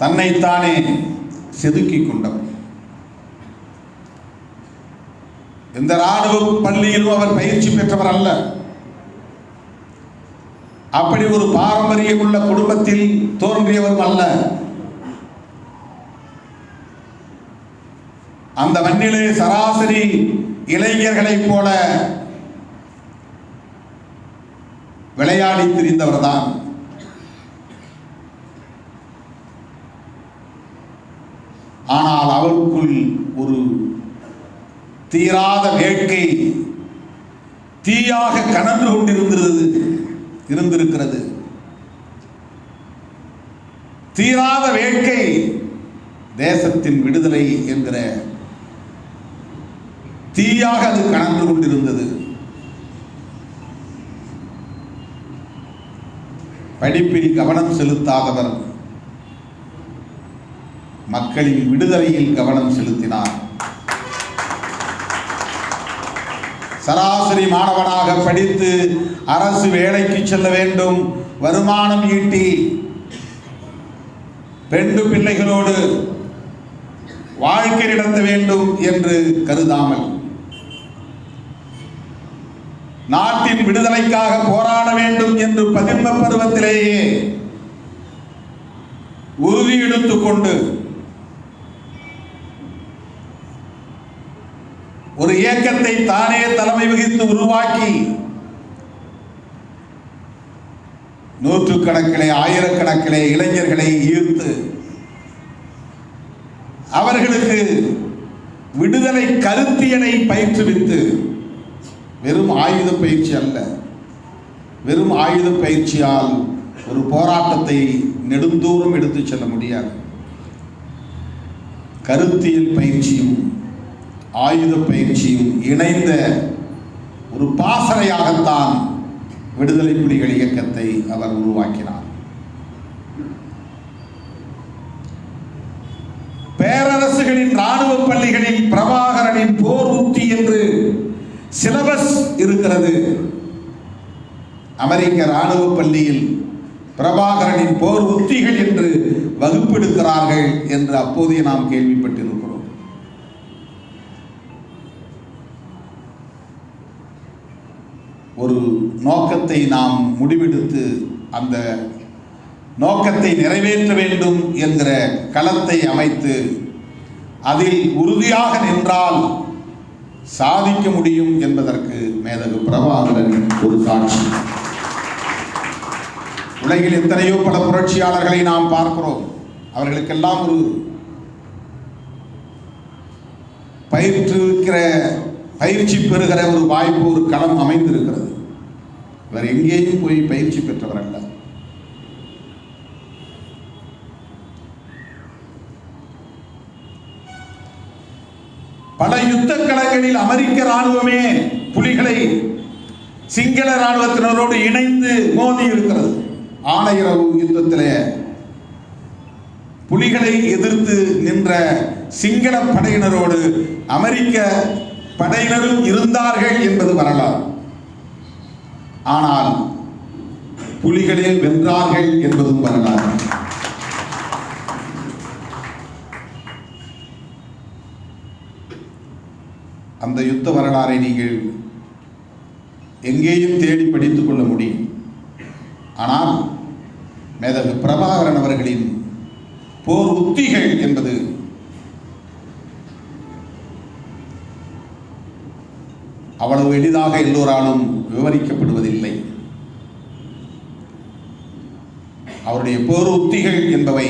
தன்னைத்தானே செதுக்கிக் கொண்டவர். எந்த ராணுவ பள்ளியிலும் அவர் பயிற்சி பெற்றவர் அல்ல. அப்படி ஒரு பாரம்பரியம் உள்ள குடும்பத்தில் தோன்றியவரும் அல்ல. அந்த மண்ணிலே சராசரி இளைஞர்களைப் போல விளையாடி திரிந்தவர் தான். ஆனால் அவருக்குள் ஒரு தீராத வேட்கை தீயாக கனன்று கொண்டிருந்திருக்கிறது. தீராத வேட்கை தேசத்தின் விடுதலை என்கிற தீயாக அது கனன்று கொண்டிருந்தது. படிப்பில் கவனம் செலுத்தாதவர் மக்களின் விடுதலையில் கவனம் செலுத்தினார். சராசரி மாணவனாக படித்து அரசு வேலைக்கு செல்ல வேண்டும், வருமானம் ஈட்டி பெண்டு பிள்ளைகளோடு வாழ்க்கை நடத்த வேண்டும் என்று கருதாமல், நாட்டின் விடுதலைக்காக போராட வேண்டும் என்று பதின்ம பருவத்திலேயே உறுதி எடுத்துக் கொண்டு ஒரு இயக்கத்தை தானே தலைமை வகித்து உருவாக்கி நூற்றுக்கணக்கிலே ஆயிரக்கணக்கிலே இளைஞர்களை ஈர்த்து அவர்களுக்கு விடுதலை கருத்தியலை பயிற்றுவித்து, வெறும் ஆயுத பயிற்சி அல்ல, வெறும் ஆயுத பயிற்சியால் ஒரு போராட்டத்தை நெடுந்தூரம் எடுத்துச் செல்ல முடியாது. கருத்தியல் பயிற்சியும் ஆயுத பயிற்சியும் இணைந்த ஒரு பாசறையாகத்தான் விடுதலை புலிகள் இயக்கத்தை அவர் உருவாக்கினார். பேரரசுகளின் ராணுவ பள்ளிகளில் பிரபாகரனின் போர் உத்தி என்று சிலபஸ் இருக்கிறது. அமெரிக்க ராணுவ பள்ளியில் பிரபாகரனின் போர் உத்திகள் என்று வகுப்பெடுக்கிறார்கள் என்று அப்போதைய நாம் கேள்விப்பட்டிருக்கிறோம். ஒரு நோக்கத்தை நாம் முடிவெடுத்து அந்த நோக்கத்தை நிறைவேற்ற வேண்டும் என்கிற களத்தை அமைத்து அதில் உறுதியாக நின்றால் சாதிக்க முடியும் என்பதற்கு மேதகு பிரபாகரன் ஒரு சாட்சி. உலகில் எத்தனையோ பல புரட்சியாளர்களை நாம் பார்க்கிறோம். அவர்களுக்கெல்லாம் ஒரு பயிற்சி பெறுகிற ஒரு வாய்ப்பு, ஒரு களம் அமைந்திருக்கிறது. இவர் எங்கேயும் போய் பயிற்சி பெற்றவர் அல்ல. பல யுத்த களங்களில் அமெரிக்க ராணுவமே புலிகளை சிங்கள ராணுவத்தினரோடு இணைந்து மோதி இருக்கிறது. ஆணையரவு யுத்தத்திலே புலிகளை எதிர்த்து நின்ற சிங்கள படையினரோடு அமெரிக்க படையினரும் இருந்தார்கள் என்பது வரலாறு. ஆனால் புலிகளே வென்றார்கள் என்பதும் வரலாறு. அந்த யுத்த வரலாறை நீங்கள் எங்கேயும் தேடி படித்துக் கொள்ள முடியும். ஆனால் மேதகு பிரபாகரன் அவர்களின் போர் உத்திகள் என்பது அவ்வளவு எளிதாக எல்லோராலும் விவரிக்கப்படுவதில்லை. அவருடைய போர் உத்திகள் என்பவை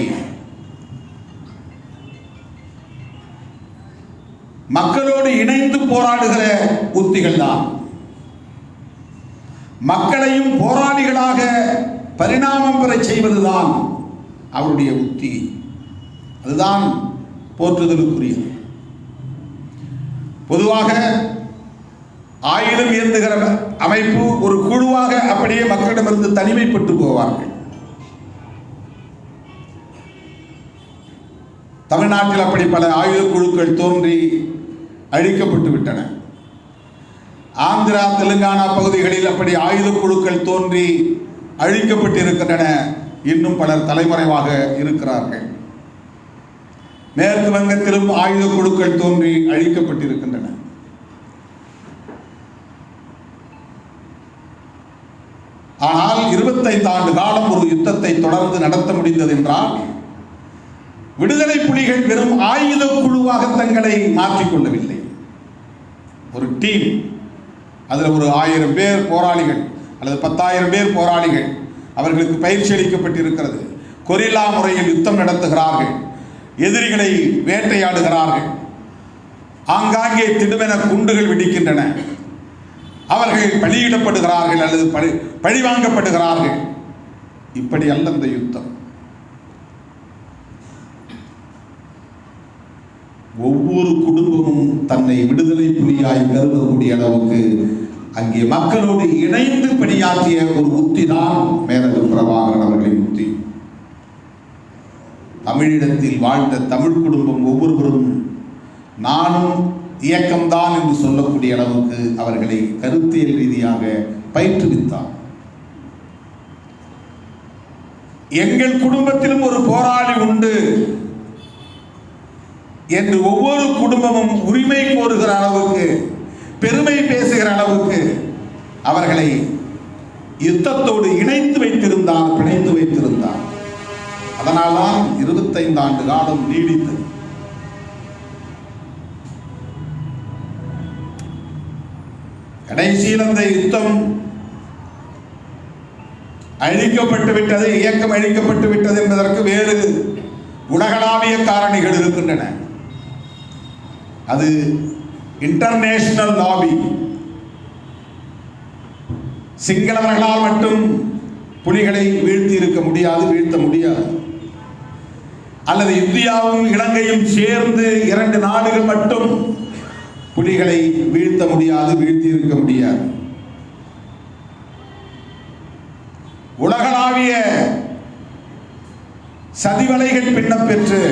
மக்களோடு இணைந்து போராடுகிற உத்திகள் தான். மக்களையும் போராளிகளாக பரிணாமம் பெற செய்வதுதான் அவருடைய உத்தி. அதுதான் போற்றுதலுக்குரியது. பொதுவாக ஆயுதம் ஏந்துகிற அமைப்பு ஒரு குழுவாக அப்படியே மக்களிடமிருந்து தனிமைப்பட்டு போவார்கள். தமிழ்நாட்டில் அப்படி பல ஆயுத குழுக்கள் தோன்றி அழிக்கப்பட்டு விட்டன. ஆந்திரா, தெலுங்கானா பகுதிகளில் அப்படி ஆயுத குழுக்கள் தோன்றி அழிக்கப்பட்டு இருக்கின்றன. இன்னும் பலர் தலைமறைவாக இருக்கிறார்கள். மேற்கு வங்கத்திலும் ஆயுத குழுக்கள் தோன்றி அழிக்கப்பட்டிருக்கின்றன. ஆனால் 25 ஆண்டு காலம் ஒரு யுத்தத்தை தொடர்ந்து நடத்த முடிந்தது என்றால் விடுதலை புலிகள் வெறும் ஆயுத குழுவாக தங்களை மாற்றிக்கொள்ளவில்லை. ஒரு டீம், அதில் ஒரு 1000 பேர் போராளிகள் அல்லது 10,000 பேர் போராளிகள், அவர்களுக்கு பயிற்சி அளிக்கப்பட்டிருக்கிறது. கொரில்லா முறையில் யுத்தம் நடத்துகிறார்கள், எதிரிகளை வேட்டையாடுகிறார்கள், ஆங்காங்கே திடுமென குண்டுகள் வெடிக்கின்றன, அவர்கள் பலியிடப்படுகிறார்கள் அல்லது பழிவாங்கப்படுகிறார்கள். இப்படி அல்ல இந்த யுத்தம். ஒவ்வொரு குடும்பமும் தன்னை விடுதலை புலியாய் கருதக்கூடிய அளவுக்கு அங்கே மக்களோடு இணைந்து பணியாற்றிய ஒரு உத்தி தான் மேதகு பிரபாகரன் அவர்களின் உத்தி. தமிழிடத்தில் வாழ்ந்த தமிழ் குடும்பம் ஒவ்வொருவரும் நானும் இயக்கம்தான் என்று சொல்லக்கூடிய அளவுக்கு அவர்களை கருத்தியல் ரீதியாக பயிற்றுவித்தார். எங்கள் குடும்பத்திலும் ஒரு போராளி உண்டு என்று ஒவ்வொரு குடும்பமும் உரிமை கோருகிற அளவுக்கு, பெருமை பேசுகிற அளவுக்கு அவர்களை யுத்தத்தோடு இணைத்து வைத்திருந்தார், பிணைத்து வைத்திருந்தார். அதனால்தான் 25 ஆண்டு காலம் நீடித்தது. கடைசியில் அந்த யுத்தம் அழிக்கப்பட்டு விட்டது, இயக்கம் அழிக்கப்பட்டு விட்டது என்பதற்கு வேறு உலகளாவிய காரணிகள் இருக்கின்றன. அது இன்டர்நேஷனல் லாபி. சிங்களவர்களால் மட்டும் புலிகளை வீழ்த்தி இருக்க முடியாது, வீழ்த்த முடியாது. அல்லது இந்தியாவும் இலங்கையும் சேர்ந்து 2 நாடுகள் மட்டும் புலிகளை வீழ்த்த முடியாது, வீழ்த்தி இருக்க முடியாது. உலகளாவிய சதிவலைகள் பின்னப்பெற்று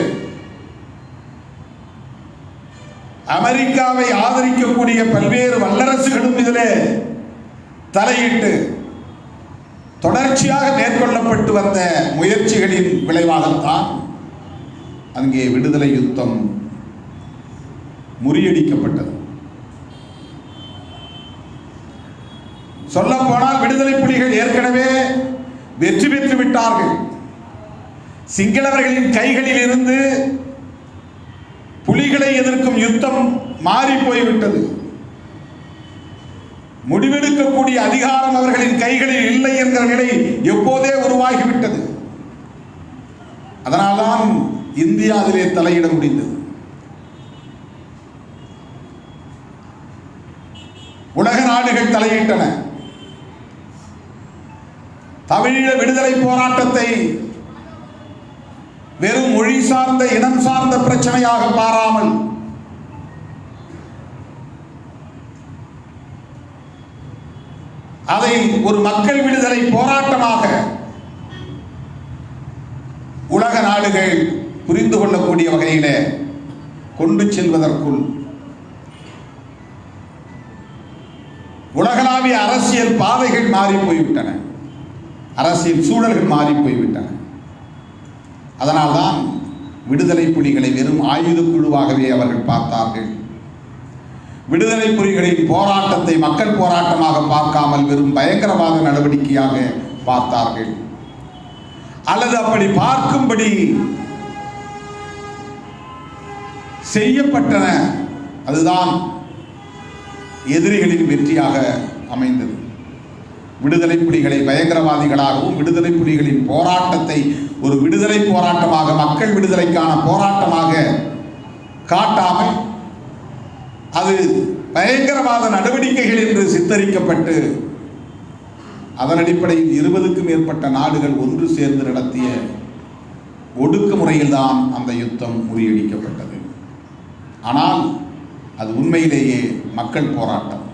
அமெரிக்காவை ஆதரிக்கக்கூடிய பல்வேறு வல்லரசுகளும் இதிலே தலையிட்டு தொடர்ச்சியாக மேற்கொள்ளப்பட்டு வந்த முயற்சிகளின் விளைவாகத்தான் அங்கே விடுதலை யுத்தம் முறியடிக்கப்பட்டது. சொல்ல போனால் விடுதலை புலிகள் ஏற்கனவே வெற்றி பெற்று விட்டார்கள். சிங்களவர்களின் கைகளில் இருந்து புலிகளை எதிர்க்கும் யுத்தம் மாறி போய்விட்டது. முடிவெடுக்கக்கூடிய அதிகாரம் அவர்களின் கைகளில் இல்லை என்கிற நிலை எப்போதே உருவாகிவிட்டது. அதனால்தான் இந்தியாவிலே தலையிட முடிந்தது. உலக நாடுகள் தலையிட்டன. தமிழீழ விடுதலை போராட்டத்தை வெறும் மொழி சார்ந்த, இனம் சார்ந்த பிரச்சனையாக பாராமல் அதை ஒரு மக்கள் விடுதலை போராட்டமாக, உலக நாடுகள் புரிந்து கொள்ளக்கூடிய வகையிலே கொண்டு செல்வதற்குள் உலகளாவிய அரசியல் பாதைகள் மாறி போய்விட்டன, அரசியல் சூழல்கள் மாறி போய்விட்டன. அதனால்தான் விடுதலை புலிகளை வெறும் ஆயுத குழுவாகவே அவர்கள் பார்த்தார்கள். விடுதலை புலிகளின் போராட்டத்தை மக்கள் போராட்டமாக பார்க்காமல் வெறும் பயங்கரவாத நடவடிக்கையாக பார்த்தார்கள். அல்லது அப்படி பார்க்கும்படி செய்யப்பட்டன. அதுதான் எதிரிகளின் வெற்றியாக அமைந்தது. விடுதலை புலிகளை பயங்கரவாதிகளாகவும் விடுதலை புலிகளின் போராட்டத்தை ஒரு விடுதலை போராட்டமாக, மக்கள் விடுதலைக்கான போராட்டமாக காட்டாமல் அது பயங்கரவாத நடவடிக்கைகள் என்று சித்தரிக்கப்பட்டு அதன் அடிப்படையில் 20க்கும் மேற்பட்ட நாடுகள் ஒன்று சேர்ந்து நடத்திய ஒடுக்குமுறையில் தான் அந்த யுத்தம் முறியடிக்கப்பட்டது. ஆனால் அது உண்மையிலேயே மக்கள் போராட்டம்,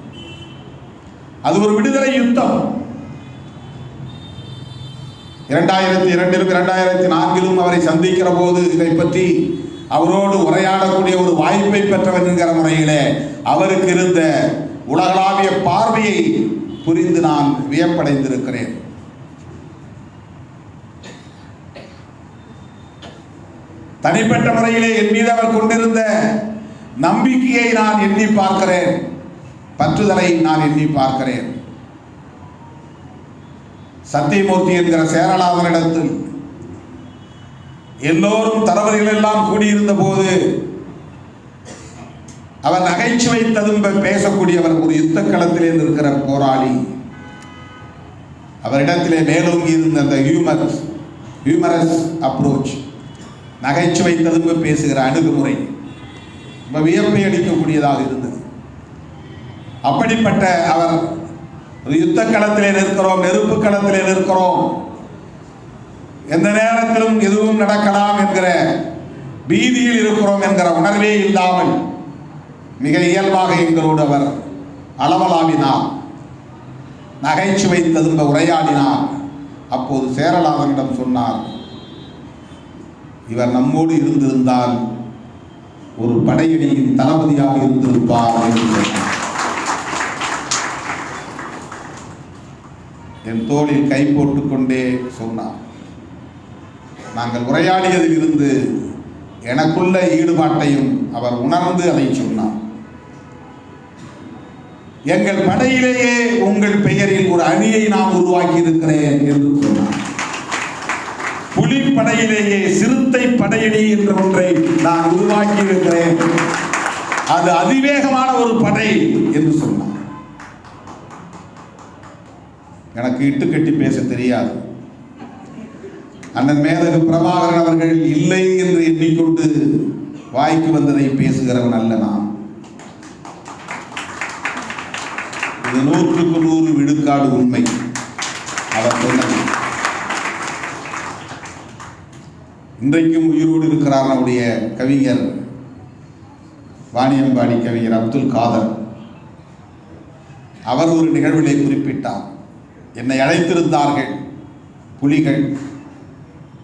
அது ஒரு விடுதலை யுத்தம். 2002 2004 அவரை சந்திக்கிற போது இதை பற்றி அவரோடு உரையாடக்கூடிய ஒரு வாய்ப்பை பெற்றவர் என்கிற முறையிலே அவருக்கு இருந்த உலகளாவிய பார்வையை புரிந்து நான் வியப்படைந்திருக்கிறேன். தனிப்பட்ட முறையிலே என் மீது அவர் கொண்டிருந்த நம்பிக்கையை நான் எண்ணி பார்க்கிறேன், பற்றுதலை நான் எண்ணி பார்க்கிறேன். சத்தியமூர்த்தி என்கிற சேரலாதனிடத்தில் எல்லோரும் தளபதிகள் எல்லாம் கூடியிருந்த போது அவர் நகைச்சுவை ததும்ப பேசக்கூடியவர், ஒரு யுத்த களத்திலே இருக்கிற போராளி. அவரிடத்திலே மேலோங்கி இருந்த அந்த ஹியூமரஸ் அப்ரோச், நகைச்சுவை ததும்ப பேசுகிற அணுகுமுறை வியப்பை அளிக்கக்கூடியதாக இருந்தது. அப்படிப்பட்ட அவர் யுத்த களத்திலே நிற்கிறோம், நெருப்பு களத்திலே நிற்கிறோம், எந்த நேரத்திலும் எதுவும் நடக்கலாம் என்கிற பீதியில் இருக்கிறோம் என்கிற உணர்வே இல்லாமல் மிக இயல்பாக எங்களோடு அவர் அளவலாவினார், நகைச்சுவை ததும்ப உரையாடினார். அப்போது சேரலாதனிடம் சொன்னார், இவர் நம்மோடு இருந்திருந்தால் ஒரு படையணியின் தளபதியாக இருந்திருப்பார் என்று சொன்னார். என் தோளில் கை போட்டுக்கொண்டே சொன்னார். நாங்கள் உரையாடியதில் இருந்து எனக்குள்ள ஈடுபாட்டையும் அவர் உணர்ந்து அதை சொன்னார். எங்கள் படையிலேயே உங்கள் பெயரில் ஒரு அணியை நான் உருவாக்கி இருக்கிறேன் என்று சொன்னார். புலிப்படையிலேயே சிறுத்தை படையணி என்ற ஒன்றை நான் உருவாக்கி இருக்கிறேன், அது அதிவேகமான ஒரு படை என்று சொன்னார். எனக்கு இட்டுக்கட்டி பேச தெரியாது. அண்ணன் மேதகு பிரபாகரன் அவர்கள் இல்லை என்று எண்ணிக்கொண்டு வாய்க்கு வந்ததை பேசுகிறவன் அல்ல நான். இது 100க்கு 100 விழுக்காடு உண்மை. அவர் சொன்னது இன்றைக்கும் உயிரோடு இருக்கிறார் நம்முடைய கவிஞர், வாணியம்பாடி கவிஞர் அப்துல் காதர். அவர் ஒரு நிகழ்விலே குறிப்பிட்டார், என்னை அழைத்திருந்தார்கள் புலிகள்,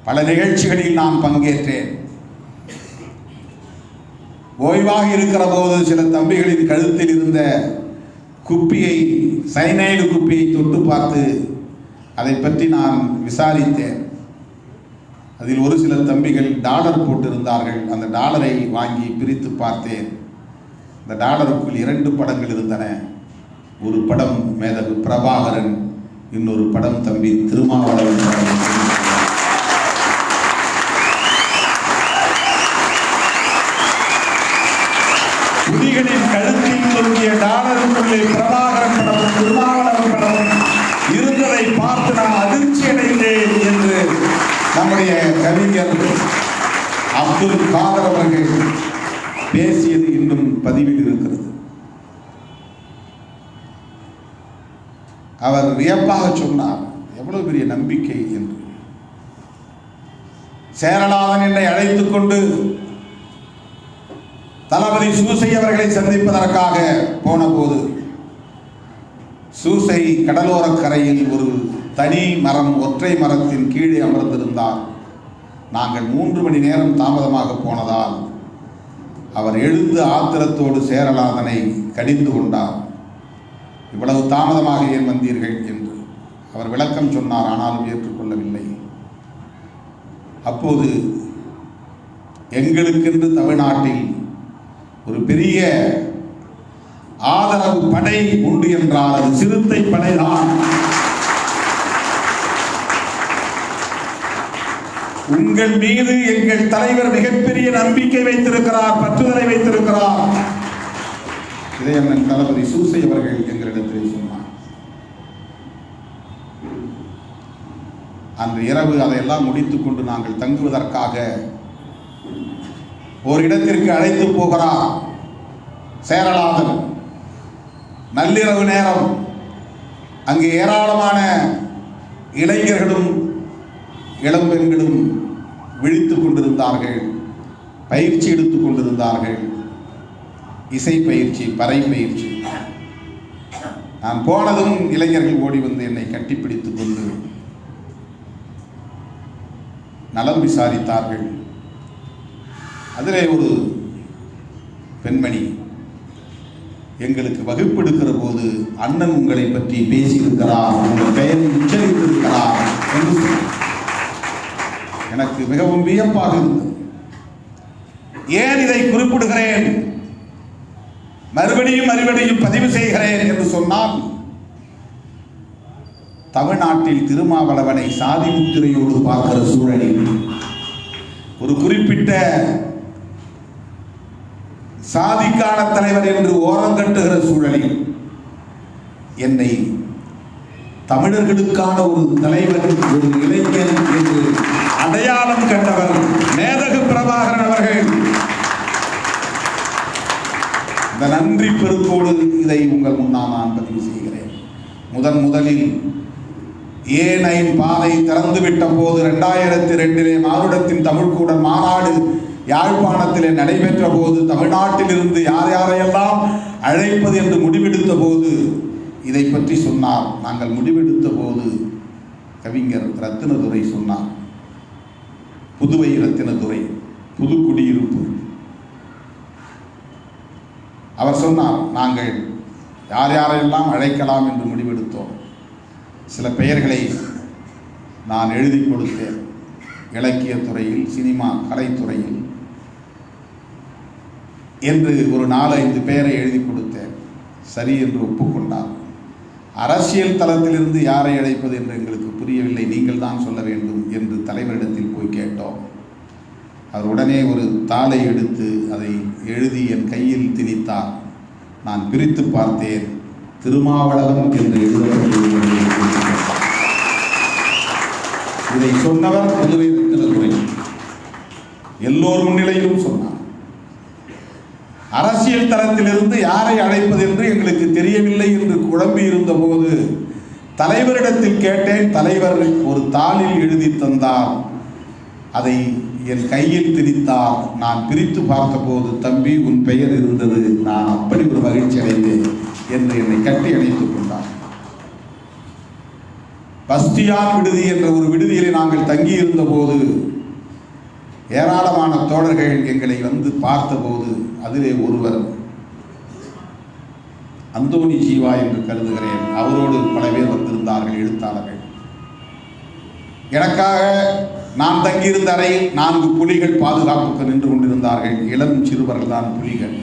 பல நிகழ்ச்சிகளில் நான் பங்கேற்றேன். ஓய்வாக இருக்கிற போது சில தம்பிகளின் கழுத்தில் இருந்த குப்பியை, சைனைடு குப்பியை தொட்டு பார்த்து அதை பற்றி நான் விசாரித்தேன். அதில் ஒரு சில தம்பிகள் டாலர் போட்டிருந்தார்கள். அந்த டாலரை வாங்கி பிரித்து பார்த்தேன். அந்த டாலருக்குள் 2 படங்கள் இருந்தன. ஒரு படம் மேதகு பிரபாகரன், இன்னொரு படம் தம்பி திருமாவளவன் படம். புலிகளின் கழுத்தில் தொங்கிய டாலருக்குள்ளே பிரபாகரன் படமும் திருமாவளவன் படமும் இருந்ததை பார்த்து நான் அதிர்ச்சி அடைந்தேன் என்று நம்முடைய கவிஞர் அப்துல் காதர் அவர்கள் பேசியது இன்னும் பதிவில் இருக்கிறது. அவர் வியப்பாக சொன்னார், எவ்வளவு பெரிய நம்பிக்கை என்று. சேரலாதன் என்னை அழைத்துக் கொண்டு தளபதி சூசை அவர்களை சந்திப்பதற்காக போன போது சூசை கடலோர கரையில் ஒரு தனி மரம், ஒற்றை மரத்தின் கீழே அமர்ந்திருந்தார். நாங்கள் 3 மணி நேரம் தாமதமாக போனதால் அவர் எழுந்து ஆத்திரத்தோடு சேரலாதனை கடிந்து கொண்டார். இவ்வளவு தாமதமாக ஏன் வந்தீர்கள் என்று அவர் விளக்கம் சொன்னார். ஆனாலும் ஏற்றுக்கொள்ளவில்லை. அப்போது எங்களுக்கென்று தமிழ்நாட்டில் ஒரு பெரிய ஆதரவு படை உண்டு என்றால் அது சிறுத்தை படைதான். உங்கள் மீது எங்கள் தலைவர் மிகப்பெரிய நம்பிக்கை வைத்திருக்கிறார், பற்றுதலை வைத்திருக்கிறார். இளையண்ணன் தளபதி சூசை அவர்கள் எங்களிடத்தில் சொன்னார். அன்று இரவு அதையெல்லாம் முடித்துக் கொண்டு நாங்கள் தங்குவதற்காக ஒரு இடத்திற்கு அழைத்து போகிறார் சேரலாதன். நள்ளிரவு நேரம். அங்கே ஏராளமான இளைஞர்களும் இளம்பெண்களும் விழித்துக் கொண்டிருந்தார்கள், பயிற்சி எடுத்துக் கொண்டிருந்தார்கள். இசை பயிற்சி, பறை பயிற்சி. நான் போனதும் இளைஞர்கள் ஓடி வந்து என்னை கட்டிப்பிடித்துக் கொண்டு நலம் விசாரித்தார்கள். அதிலே ஒரு பெண்மணி எங்களுக்கு வகுப்பெடுக்கிற போது அண்ணன் உங்களை பற்றி பேசியிருக்கிறார், உங்கள் பெயரை உச்சரித்திருக்கிறார் என்று எனக்கு மிகவும் வியப்பாக இருந்தது. ஏன் இதை குறிப்பிடுகிறேன், மறுபடியும் பதிவு செய்கிறேன் என்று சொன்னால், தமிழ்நாட்டில் திருமாவளவனை சாதி முத்திரையோடு பார்க்கிற சூழலில் ஒரு குறிப்பிட்ட சாதிக்கான தலைவர் என்று ஓரங்கட்டுகிற சூழலில் என்னை தமிழர்களுக்கான ஒரு தலைவர், ஒரு இளைஞன் என்று அடையாளம் கண்டவர் மேதகு பிரபாகரன் அவர்கள். இந்த நன்றி பெருக்கோடு இதை உங்கள் முன்னால் நான் பதிவு செய்கிறேன். முதலில் A9 பாதை திறந்துவிட்ட போது 2002 மானுடத்தின் தமிழ்கூடல் மாநாடு யாழ்ப்பாணத்திலே நடைபெற்ற போது தமிழ்நாட்டில் இருந்து யார் யாரையெல்லாம் அழைப்பது என்று முடிவெடுத்த போது இதை பற்றி சொன்னார். நாங்கள் முடிவெடுத்த போது கவிஞர் ரத்தினதுரை சொன்னார். புதுவை ரத்தினதுரை, புதுக்குடியிருப்பு. அவர் சொன்னார், நாங்கள் யார் யாரையெல்லாம் அழைக்கலாம் என்று முடிவெடுத்தோம். சில பெயர்களை நான் எழுதி கொடுத்தேன். இலக்கியத்துறையில், சினிமா கலைத்துறையில் என்று ஒரு 4-5 பெயரை எழுதி கொடுத்தேன். சரி என்று ஒப்புக்கொண்டார். அரசியல் தளத்திலிருந்து யாரை அழைப்பது என்று எங்களுக்கு புரியவில்லை, நீங்கள் தான் சொல்ல வேண்டும் என்று தலைவரிடத்தில் போய் கேட்டோம். அவர் உடனே ஒரு தாளை எடுத்து அதை எழுதி என் கையில் திணித்தார். நான் பிரித்து பார்த்தேன். திருமாவளவன் என்று எழுதப்பட்டுள்ளது. இதை சொன்னவர் புதுவை ரத்தினதுரை. எல்லோர் முன்னிலையிலும் சொன்னார். அரசியல் தளத்திலிருந்து யாரை அழைப்பது என்று எங்களுக்கு தெரியவில்லை என்று குழம்பி இருந்த போது தலைவரிடத்தில் கேட்டேன். தலைவர் ஒரு தாளில் எழுதி தந்தார். அதை என் கையில் திணித்தார். நான் பிரித்து பார்த்தபோது, தம்பி உன் பெயர் இருந்தது, நான் அப்படி ஒரு மகிழ்ச்சி அடைந்தேன் என்று என்னை கட்டி அணைத்துக் கொண்டார். பஸ்தியான் விடுதி என்ற ஒரு விடுதியிலே நாங்கள் தங்கியிருந்த போது ஏராளமான தோழர்கள் எங்களை வந்து பார்த்தபோது அதிலே ஒருவர் அந்தோணி ஜீவா என்று கருதுகிறேன், அவரோடு பல பேர் வந்திருந்தார்கள், எழுத்தாளர்கள். எனக்காக நான் தங்கியிருந்த அறையில் 4 புலிகள் பாதுகாப்புக்கு நின்று கொண்டிருந்தார்கள். இளம் சிறுவர்கள் தான் புலிகள்.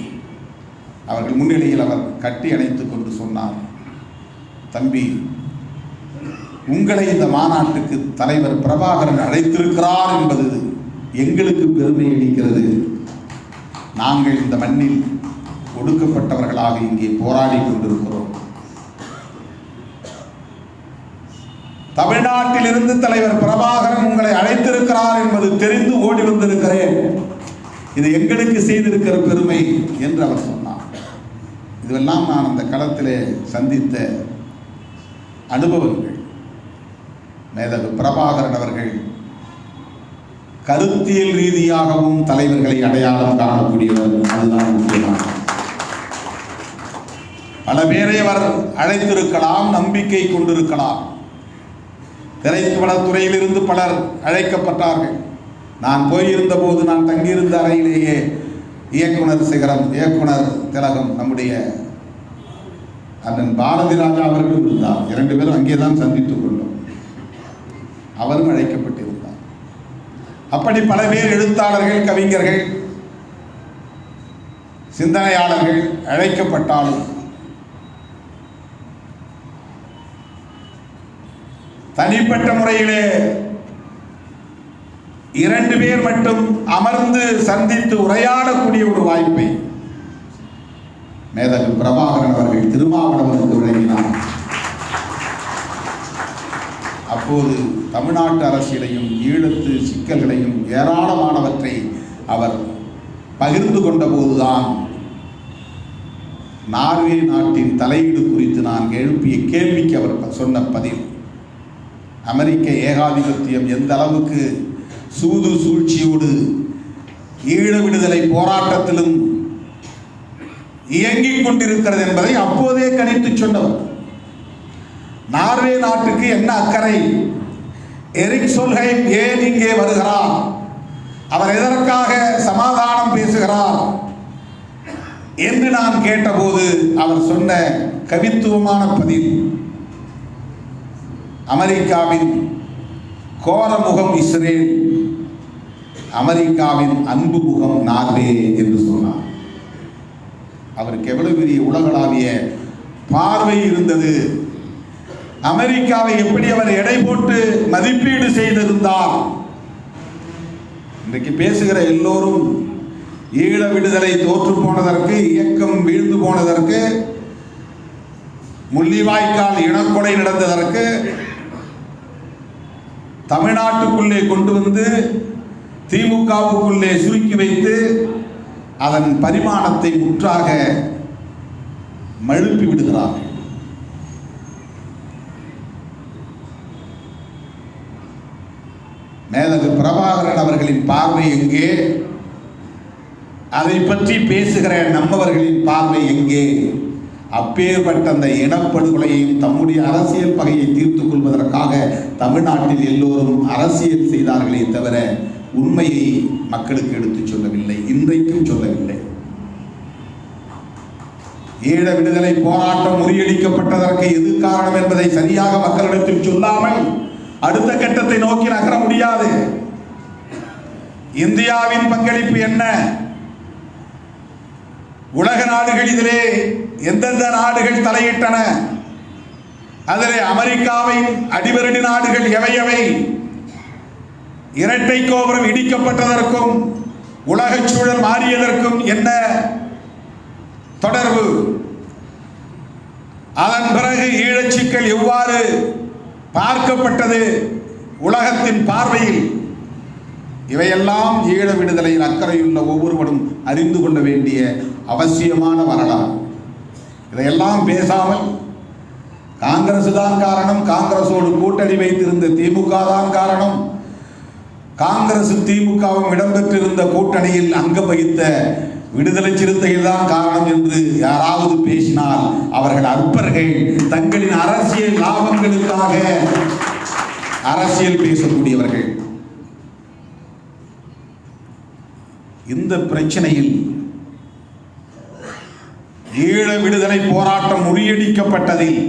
அவர்கள் முன்னிலையில் அவர் கட்டி அணைத்துக் கொண்டு சொன்னார், தம்பி, உங்களை இந்த மாநாட்டுக்கு தலைவர் பிரபாகரன் அழைத்திருக்கிறார் என்பது எங்களுக்கு பெருமை அளிக்கிறது. நாங்கள் இந்த மண்ணில் ஒடுக்கப்பட்டவர்களாக இங்கே போராடி கொண்டிருக்கிறோம். தமிழ்நாட்டில் இருந்து தலைவர் பிரபாகரன் உங்களை அழைத்திருக்கிறார் என்பது தெரிந்து ஓடி வந்திருக்கிறேன். இது எங்களுக்கு செய்திருக்கிற பெருமை என்று அவர் சொன்னார். இதுவெல்லாம் நான் அந்த களத்திலே சந்தித்த அனுபவங்கள். மேதகு பிரபாகரன் அவர்கள் கருத்தியல் ரீதியாகவும் தலைவர்களை அடையாளம் காணக்கூடியவர். அதுதான் முக்கியமான. பல பேரை அவர் அழைத்திருக்கலாம், நம்பிக்கை கொண்டிருக்கலாம். திரைப்படத்துறையிலிருந்து பலர் அழைக்கப்பட்டார்கள். நான் போயிருந்த போது நான் தங்கியிருந்த அறையிலேயே இயக்குனர் சிகரம், இயக்குனர் திலகம், நம்முடைய அண்ணன் பாரதி ராஜா அவர்களும் இருந்தார். 2 பேரும் அங்கேதான் சந்தித்துக் கொண்டோம். அவரும் அழைக்கப்பட்டிருந்தார். அப்படி பல பேர், எழுத்தாளர்கள், கவிஞர்கள், சிந்தனையாளர்கள் அழைக்கப்பட்டாலும் தனிப்பட்ட முறையிலே 2 பேர் மட்டும் அமர்ந்து சந்தித்து உரையாடக்கூடிய ஒரு வாய்ப்பை மேதகு பிரபாகரன் அவர்கள் திருமாவளவனுக்கு வழங்கினார். அப்போது தமிழ்நாட்டு அரசியலையும் ஈழத்து சிக்கல்களையும் ஏராளமானவற்றை அவர் பகிர்ந்து கொண்ட போதுதான் நார்வே நாட்டின் தலையீடு குறித்து நான் எழுப்பிய கேள்விக்கு அவர் சொன்ன பதில், அமெரிக்க ஏகாதிபத்தியம் எந்த அளவுக்கு சூது சூழ்ச்சியோடு ஈழ விடுதலை போராட்டத்திலும் இயங்கிக் கொண்டிருக்கிறது என்பதை அப்போதே கணித்து சொன்னவர். நார்வே நாட்டுக்கு என்ன அக்கறை? எரிக் சொல்ஹெய்ம் ஏன் இங்கே வருகிறார்? அவர் எதற்காக சமாதானம் பேசுகிறார் என்று நான் கேட்டபோது அவர் சொன்ன கவித்துவமான பதில், அமெரிக்காவின் கோர முகம் இஸ்ரேல், அமெரிக்காவின் அன்பு முகம் நார்வே என்று சொன்னார். அவருக்கு எவ்வளவு பெரிய உலகளாவிய பார்வை இருந்தது! அமெரிக்காவை எப்படி அவர் எடை போட்டு மதிப்பீடு செய்திருந்தார்! இன்றைக்கு பேசுகிற எல்லோரும் ஈழ விடுதலை தோற்று போனதற்கு, இயக்கம் வீழ்ந்து போனதற்கு, முள்ளிவாய்க்கால் இனக்கொலை நடந்ததற்கு, தமிழ்நாட்டுக்குள்ளே கொண்டு வந்து திமுகவுக்குள்ளே சுருக்கி வைத்து அதன் பரிமாணத்தை முற்றாக மழுப்பி விடுகிறார்கள். மேதகு பிரபாகரன் அவர்களின் பார்வை எங்கே? அதை பற்றி பேசுகிற நம்மவர்களின் பார்வை எங்கே? அப்பேற்பட்ட அந்த இனப்படுகொலையையும் தம்முடைய அரசியல் பகையை தீர்த்துக் கொள்வதற்காக தமிழ்நாட்டில் எல்லோரும் அரசியல் செய்தார்களே தவிர உண்மையை மக்களுக்கு எடுத்துச் சொல்லவில்லை, இன்றைக்கும் சொல்லவில்லை. ஈழ விடுதலை போராட்டம் முறியடிக்கப்பட்டதற்கு எது காரணம் என்பதை சரியாக மக்களிடத்தில் சொல்லாமல் அடுத்த கட்டத்தை நோக்கி நகர முடியாது. இந்தியாவின் பங்களிப்பு என்ன? உலக நாடுகள் இதிலே எந்தெந்த நாடுகள் தலையிட்டன? அதிலே அமெரிக்காவின் அடிவருடி நாடுகள் எவை எவை? இரட்டை கோபுரம் இடிக்கப்பட்டதற்கும் உலக சூழல் மாறியதற்கும் என்ன தொடர்பு? அதன் பிறகு ஈழச்சிக்கல் எவ்வாறு பார்க்கப்பட்டது உலகத்தின் பார்வையில்? இவையெல்லாம் ஈழ விடுதலையில் அக்கறையுள்ள ஒவ்வொருவரும் அறிந்து கொள்ள வேண்டிய அவசியமான வரலாறு. இதையெல்லாம் பேசாமல் காங்கிரஸ் தான் காரணம், காங்கிரஸோடு கூட்டணி வைத்திருந்த திமுக தான் காரணம், காங்கிரஸ் திமுகவும் இடம்பெற்றிருந்த கூட்டணியில் அங்கம் வகித்த விடுதலை சிறுத்தைகள் தான் காரணம் என்று யாராவது பேசினால் அவர்கள் அற்பர்கள், தங்களின் அரசியல் லாபங்களுக்காக அரசியல் பேசக்கூடியவர்கள். இந்த பிரச்சனையில் ஈழ விடுதலை போராட்டம் முறியடிக்கப்பட்டதில்,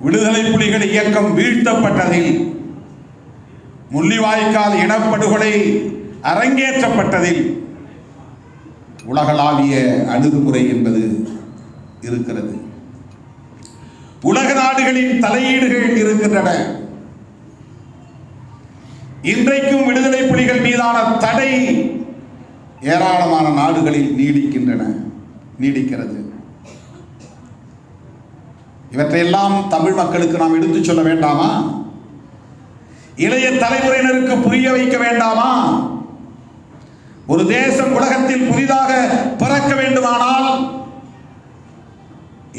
விடுதலை புலிகள் இயக்கம் வீழ்த்தப்பட்டதில், முள்ளிவாய்க்கால் இனப்படுகொலை அரங்கேற்றப்பட்டதில் உலகளாவிய அணுகுமுறை என்பது இருக்கிறது. உலக நாடுகளின் தலையீடுகள் இருக்கின்றன. இன்றைக்கும் விடுதலை புலிகள் மீதான தடை ஏராளமான நாடுகளில் நீடிக்கிறது. இவற்றையெல்லாம் தமிழ் மக்களுக்கு நாம் எடுத்துச் சொல்ல வேண்டாமா? இளைய தலைமுறையினருக்கு புரிய வைக்க வேண்டாமா? ஒரு தேசம் உலகத்தில் புதிதாக பிறக்க வேண்டுமானால்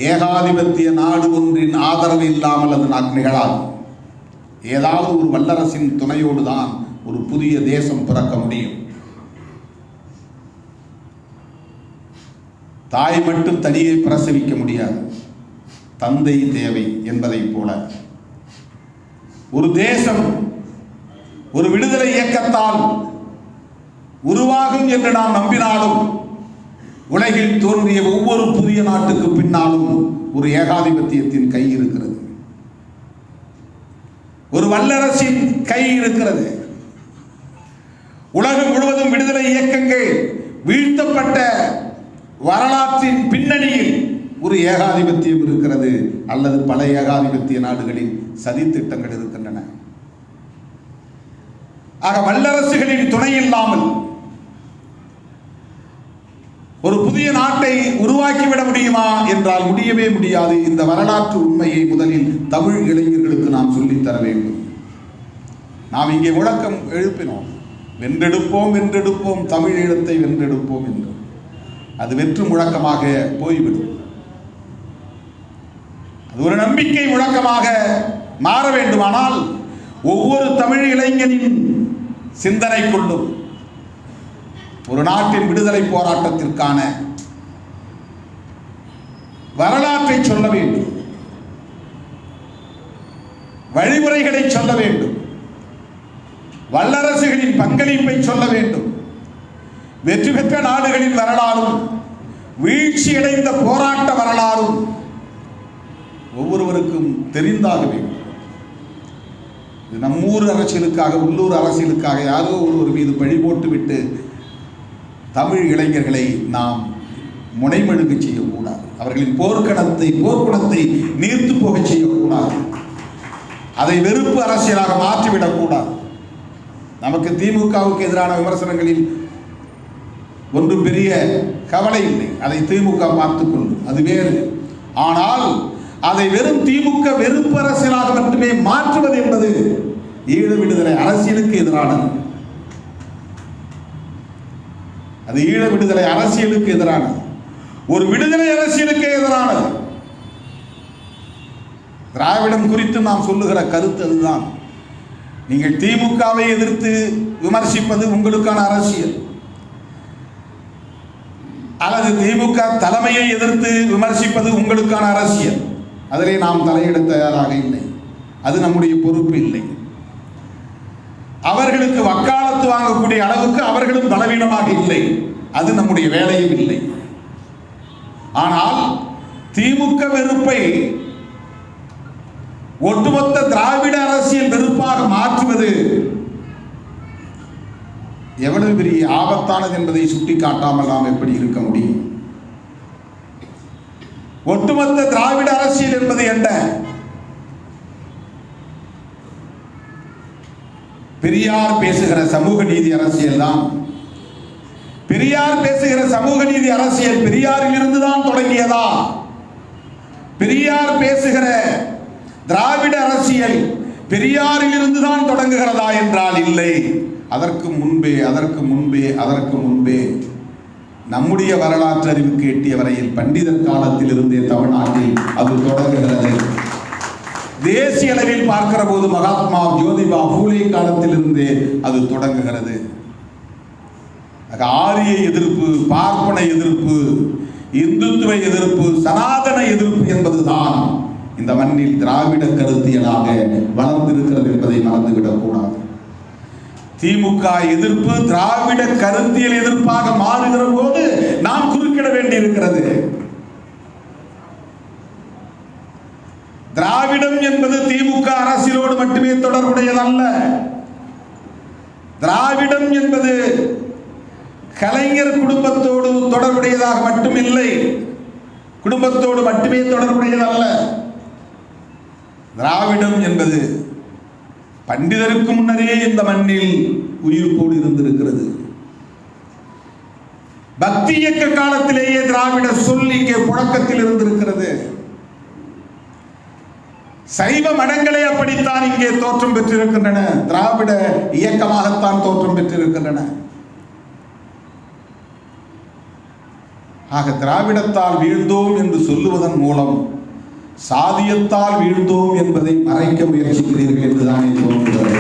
ஏகாதிபத்திய நாடு ஒன்றின் ஆதரவு இல்லாமல் அது நிகழாது. ஏதாவது ஒரு வல்லரசின் துணையோடு தான் ஒரு புதிய தேசம் பிறக்க முடியும். தாய் மட்டும் தனியே பிரசவிக்க முடியாது, தந்தை தேவை என்பதை போல ஒரு தேசம் ஒரு விடுதலை இயக்கத்தால் உருவாகும் என்று நாம் நம்பினாலும் உலகில் தோன்றிய ஒவ்வொரு புதிய நாட்டுக்கு பின்னாலும் ஒரு ஏகாதிபத்தியத்தின் கை இருக்கிறது, ஒரு வல்லரசின் கை இருக்கிறது. உலகம் முழுவதும் விடுதலை இயக்கங்கள் வீழ்த்தப்பட்ட வரலாற்றின் பின்னணியில் ஒரு ஏகாதிபத்தியம் இருக்கிறது, அல்லது பல ஏகாதிபத்திய நாடுகளின் சதித்திட்டங்கள் இருக்கின்றன. ஆக வல்லரசுகளின் துணை இல்லாமல் ஒரு புதிய நாட்டை உருவாக்கிவிட முடியுமா என்றால் முடியவே முடியாது. இந்த வரலாற்று உண்மையை முதலில் தமிழ் இளைஞர்களுக்கு நாம் சொல்லித்தர வேண்டும். நாம் இங்கே முழக்கம் எழுப்பினோம், வென்றெடுப்போம் வென்றெடுப்போம் தமிழ் ஈழத்தை வென்றெடுப்போம் என்று. அது வெற்று முழக்கமாக போய்விடும். அது ஒரு நம்பிக்கை முழக்கமாக மாற வேண்டுமானால் ஒவ்வொரு தமிழ் இளைஞனின் சிந்தனைக்குள்ளும் ஒரு நாட்டின் விடுதலை போராட்டத்திற்கான வரலாற்றை சொல்ல வேண்டும், வழிமுறைகளை சொல்ல வேண்டும், வல்லரசுகளின் பங்களிப்பை சொல்ல வேண்டும். வெற்றி பெற்ற நாடுகளின் வரலாறும் வீழ்ச்சியடைந்த போராட்ட வரலாறும் ஒவ்வொருவருக்கும் தெரிந்தாக வேண்டும். நம்மூர் அரசியலுக்காக, உள்ளூர் அரசியலுக்காக யாரோ ஒருவர் மீது பழி போட்டுவிட்டு தமிழ் இளைஞர்களை நாம் முனைமெடுக்க செய்யக்கூடாது. அவர்களின் போர்க்குணத்தை நீர்த்து போக செய்யக்கூடாது. அதை வெறுப்பு அரசியலாக மாற்றிவிடக்கூடாது. நமக்கு திமுகவுக்கு எதிரான விமர்சனங்களில் ஒன்றும் பெரிய கவலை இல்லை, அதை திமுக பார்த்துக் கொள்ளும், அது வேறு. ஆனால் அதை வெறும் திமுக வெறுப்பு அரசியலாக மட்டுமே மாற்றுவது என்பது ஈழ விடுதலை அரசியலுக்கு எதிரானது. அது ஈழ விடுதலை அரசியலுக்கு எதிரானது, ஒரு விடுதலை அரசியலுக்கு எதிரானது. திராவிடம் குறித்து நாம் சொல்லுகிற கருத்து அதுதான். நீங்கள் திமுகவை எதிர்த்து விமர்சிப்பது உங்களுக்கான அரசியல், அல்லது திமுக தலைமையை எதிர்த்து விமர்சிப்பது உங்களுக்கான அரசியல். அதிலே நாம் தலையிட தயாராக இல்லை, அது நம்முடைய பொறுப்பு இல்லை. அவர்களுக்கு வக்காலத்து வாங்கக்கூடிய அளவுக்கு அவர்களும் பலவீனமாக இல்லை, அது நம்முடைய வேலையும் இல்லை. ஆனால் திமுக வெறுப்பை ஒட்டுமொத்த திராவிட அரசியல் வெறுப்பாக மாற்றுவது எவ்வளவு பெரிய ஆபத்தானது என்பதை சுட்டிக்காட்டாமல் நாம் எப்படி இருக்க முடியும்? ஒட்டுமொத்த திராவிட அரசியல் என்பது என்ன? பெரியார் பேசுகிற சமூக நீதி அரசியல் தான். பெரியார் பேசுகிற சமூக நீதி அரசியல் பெரியாரில் இருந்துதான் தொடங்கியதா? பெரியார் பேசுகிற திராவிட அரசியல் பெரியாரில் இருந்துதான் தொடங்குகிறதா என்றால் இல்லை. அதற்கு முன்பே நம்முடைய வரலாற்று அறிவுக்கு எட்டிய வரையில் பண்டிதர் காலத்தில் இருந்தே தமிழ்நாட்டில் அது தொடங்குகிறது. தேசிய அளவில் பார்க்கிற போது மகாத்மா ஜோதிபா பூலே காலத்தில் இருந்தே அது தொடங்குகிறது. ஆரிய எதிர்ப்பு, பார்ப்பன எதிர்ப்பு, இந்துத்துவ எதிர்ப்பு, சனாதன எதிர்ப்பு என்பதுதான் இந்த மண்ணில் திராவிட கருத்தியலாக வளர்ந்திருக்கிறது என்பதை மறந்துவிடக் கூடாது. திமுக எதிர்ப்பு திராவிட கருத்தியல் எதிர்ப்பாக மாறுகிற போது நாம் குறுக்கிட வேண்டியிருக்கிறது. திராவிடம் என்பது திமுக அரசியலோடு மட்டுமே தொடர்புடையதல்ல. திராவிடம் என்பது கலைஞர் குடும்பத்தோடு தொடர்புடையதாக மட்டுமில்லை, குடும்பத்தோடு மட்டுமே தொடர்புடையதல்ல. திராவிடம் என்பது பண்டிதருக்கு முன்னரே இந்த மண்ணில் உயிர்ப்போடு இருந்திருக்கிறது. பக்தி இயக்க காலத்திலேயே திராவிட சொல் இங்கே புழக்கத்தில் இருந்திருக்கிறது. சைவ மடங்களே அப்படித்தான் இங்கே தோற்றம் பெற்றிருக்கின்றன, திராவிட இயக்கமாகத்தான் தோற்றம் பெற்றிருக்கின்றன. ஆக திராவிடத்தால் வீழ்ந்தோம் என்று சொல்லுவதன் மூலம் சாதியத்தால் வீழ்ந்தோம் என்பதை மறைக்க முயற்சிக்கிறீர்கள் என்றுதான் தோன்றுகிறது.